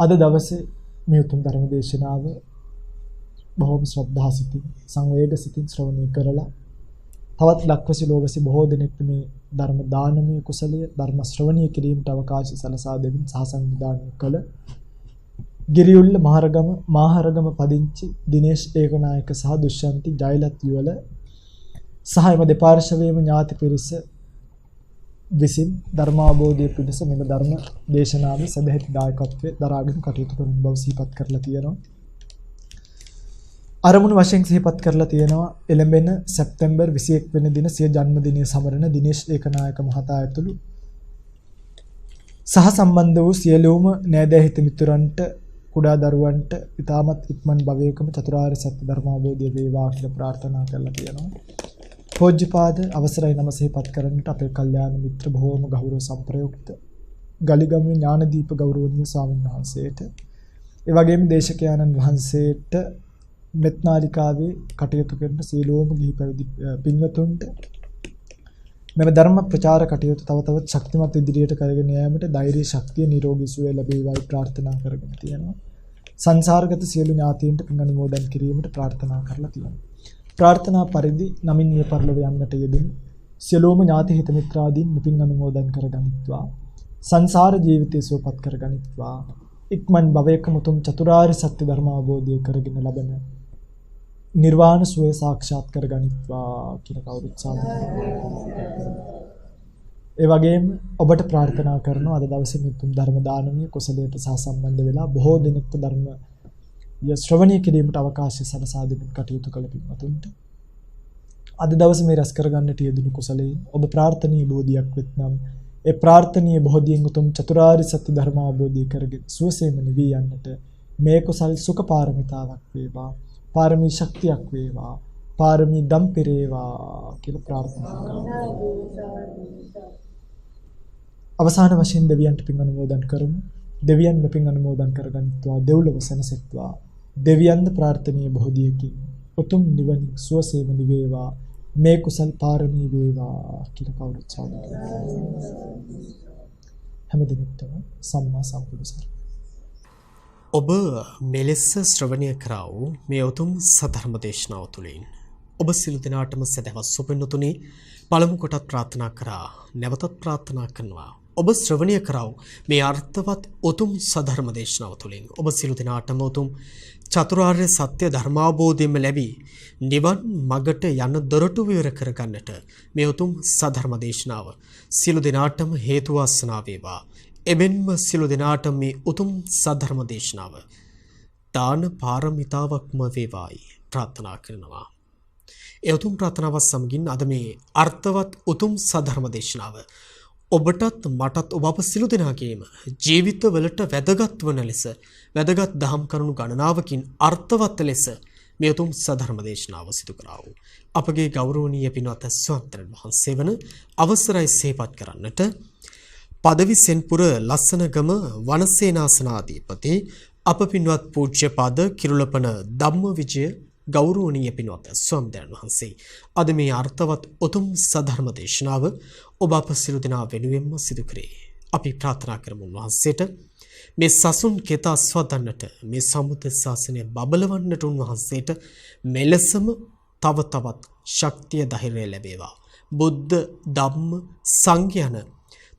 අද දවසේ මේ උතුම් ධර්ම දේශනාව බොහෝම ශ්‍රද්ධා සිතින් සංවේග සිතින් ශ්‍රවණය කරලා තවත් ලක්වැසි ලෝවැසි බොහෝ දෙනෙක් මේ ධර්ම දානමය කුසලයේ ධර්ම ශ්‍රවණය කිරීමට අවකාශය සලසා දෙමින් සහ සංවිධානය කළ ගිරියුල්ල මාහරගම පදිංචි දිනේෂ් ඒකනායක සහ දුෂ්යන්ති ජයලත් යුවල සහ එම දෙපාර්ශවයේම ඥාති පිරිස විසින් ධර්මාබෝධය පිණිස මෙම ධර්ම දේශනාවේ සදැහැති දායකත්වයේ දරාගෙන කටයුතු කරන බව සිහිපත් කරලා තියෙනවා. අරමුණු වශයෙන් සිහිපත් කරලා තියෙනවා එළඹෙන සැප්තැම්බර් 21 වෙනි දින සිය ජන්මදිනය සමරන දිනේෂ් ඒකනායක මහතා ඇතුළු සහ සම්බන්ධ වූ සියලුම නෑදෑ හිත මිතුරන්ට කුඩා දරුවන්ට ඉතාමත් ඉක්මන් භවයකම චතුරාර්ය සත්‍ය ධර්ම අවබෝධය වේවා කියලා ප්‍රාර්ථනා කරලා තියෙනවා. පූජ්‍යපාද අවසරයි නම සිහිපත් කරන්නට අපේ කල්යාණ මිත්‍ර බොහෝම ගෞරව සම්ප්‍රයුක්ත ගලිගමුවේ ඥානදීප ගෞරවනීය ස්වාමීන් වහන්සේට ඒ වගේම දේශකයන්න් වහන්සේට මෙත්නාලිකාවේ කටයුතු කරන සීලෝම ගිහි පැවිදි පින්වතුන්ට මෙම ධර්ම ප්‍රචාර කටයුතු තව තවත් ශක්තිමත් ඉදිරියට කරගෙන යාමට ධෛර්ය ශක්තිය නිරෝගී සුවය ලැබේවායි ප්‍රාර්ථනා කරගෙන තියෙනවා. සංසාරගත සියලු ඥාතීන්ට පින් අනුමෝදන් කිරීමට ප්‍රාර්ථනා කරලා තියෙනවා. ප්‍රාර්ථනා පරිදි නමින් මිය පරලොව යන්නට යෙදුණු සියලුම ඥාති හිත මිත්‍රාදීන් පින් අනුමෝදන් කරගනිත්වා. සංසාර ජීවිතය සුවපත් කරගනිත්වා. ඉක්මන් භවයකම උතුම් චතුරාර්ය සත්‍ය ධර්ම අවබෝධය කරගෙන ලබන නිර්වාණ සුවය සාක්ෂාත් කරගනිත්වා කියලා කවුරුත් ඒ වගේම ඔබට ප්‍රාර්ථනා කරනවා අද දවසේ මුතුන් ධර්ම දානමය කුසලයට සහසම්බන්ධ වෙලා බොහෝ දිනකට ධර්ම ශ්‍රවණය කිරීමට අවකාශය සලසා දෙමින් කටයුතු කළ පින්වතුන්ට අද දවසේ මේ රැස් කරගන්නට යෙදුණු කුසලයෙන් ඔබ ප්‍රාර්ථනීය බෝධියක් වෙත්නම් ඒ ප්‍රාර්ථනීය බෝධියෙන් උතුම් චතුරාර්ය සත්‍ය ධර්ම අවබෝධය කරගෙන සුවසේම නිවී යන්නට මේ කුසල් සුඛ පාරමිතාවක් වේවා. පාරමී ශක්තියක් වේවා. පාරමී දම් පිරේවා කියලා ප්‍රාර්ථනා කරනවා. අවසාන වශයෙන් දෙවියන්ට පින් අනුමෝදන් කරමු. දෙවියන් පින් අනුමෝදන් කරගනිත්වා. දෙව්ලොව සැනසෙත්වා. දෙවියන්ද ප්‍රාර්ථනීය බෝධියකින් උතුම් නිවන සුවසේම නිවේවා. මේ කුසල් පාරමී වේවා කියලා කවුරුත් සාදුනා. හැමදෙනාටම සම්මා සම්බුදු සරණයි. ඔබ මෙලෙස ශ්‍රවණය කරා වූ මේ උතුම් සධර්ම දේශනාව තුළින් ඔබ සියලු දෙනාටම සදහවත් සුපින්තුනි පළමු කොටත් ප්‍රාර්ථනා කරා නැවතත් ප්‍රාර්ථනා කරනවා ඔබ ශ්‍රවණය කරා වූ මේ අර්ථවත් උතුම් සධර්ම දේශනාව තුළින් ඔබ සියලු දෙනාටම උතුම් චතුරාර්ය සත්‍ය ධර්මාවබෝධයම ලැබී නිවන් මගට යන දොරටු විවර කරගන්නට මේ උතුම් සධර්ම දේශනාව සියලු දෙනාටම හේතු වාසනා වේවා. එබැවින්ම සියලු දෙනාට මේ උතුම් සද්ධර්ම දේශනාව දාන පාරමිතාවක්ම වේවායි ප්‍රාර්ථනා කරනවා. ඒ උතුම් ප්‍රාර්ථනාව සමගින් අද මේ අර්ථවත් උතුම් සද්ධර්ම දේශනාව ඔබටත් මටත් ඔබ අප සියලු දෙනාගේම ජීවිතවලට වැදගත් වන ලෙස වැදගත් දහම් කරුණු ගණනාවකින් අර්ථවත් ලෙස මේ උතුම් සද්ධර්ම දේශනාව සිදු කරා වූ අපගේ ගෞරවනීය පින්වත් ස්වාමීන් වහන්සේ වන අවසරයි සේපත් කරන්නට පදවි සෙන්පුර ලස්සනගම වනසේනාසනාධිපති අප පින්වත් පූජ්‍යපාද කිරුළපන ධම්මවිජය ගෞරවනීය පින්වත් ස්වාමීන් වහන්සේ අද මේ අර්ථවත් උතුම් සධර්ම දේශනාව ඔබ අප සියලු දෙනා වෙනුවෙන්ම සිදු කරේ. අපි ප්‍රාර්ථනා කරමු වහන්සේට මේ සසුන් කෙත අස්වදන්නට මේ සම්බුද්ධ ශාසනය බබලවන්නට උන්වහන්සේට මෙලෙසම තව තවත් ශක්තිය ධෛර්යය ලැබේවා. බුද්ධ ධම්ම සංඝ යන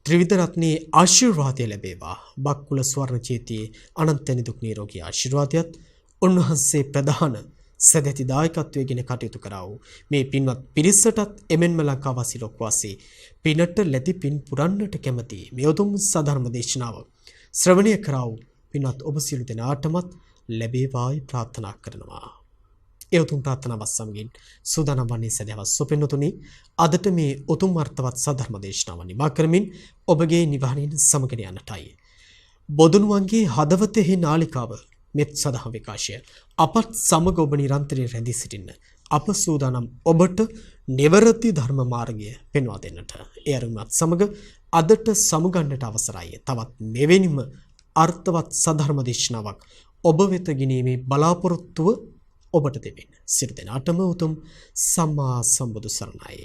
ත්‍රිවිධ රත්නයේ ආශිර්වාදය ලැබේවා. බක්කුල ස්වර්ණ චේතියේ අනන්ත නිදුක් නිරෝගී ආශිර්වාදයත් උන්වහන්සේ ප්‍රධාන සදැති දායකත්වයේ ගෙන කටයුතු කරා වූ මේ පින්වත් පිරිසටත් එමෙන්ම ලංකාවාසී ලෝකවාසී පිනට ලැබි පින් පුරන්නට කැමැති මේ උතුම් සධර්ම දේශනාව ශ්‍රවණය කරා වූ පින්වත් ඔබ සියලු දෙනාටමත් ලැබේවායි ප්‍රාර්ථනා කරනවා. ඒ උතුම් ප්‍රාර්ථනාවත් සමගින් සූදානම් වන්නේ සදහවත් සුපින්තුනි අදට මේ උතුම් අර්ථවත් සධර්ම දේශනාව නිමා කරමින් ඔබගේ නිවහනින් සමගන යන්නටයි. බොදුනුවන්ගේ හදවතෙහි නාලිකාව මෙත් සදහම් විකාශය අපත් සමග ඔබ නිරන්තරයෙන් රැඳී සිටින්න අප සූදානම් ඔබට නිවැරදි ධර්ම මාර්ගය පෙන්වා දෙන්නට. ඒ අරුමත් සමග අදට සමුගන්නට අවසරයි. තවත් මෙවැනිම අර්ථවත් සධර්ම දේශනාවක් ඔබ වෙත ගෙනීමේ බලාපොරොත්තුව ඔබට දෙමින් සිට දෙනාටම උතුම් සම්මා සම්බුදු සරණයි.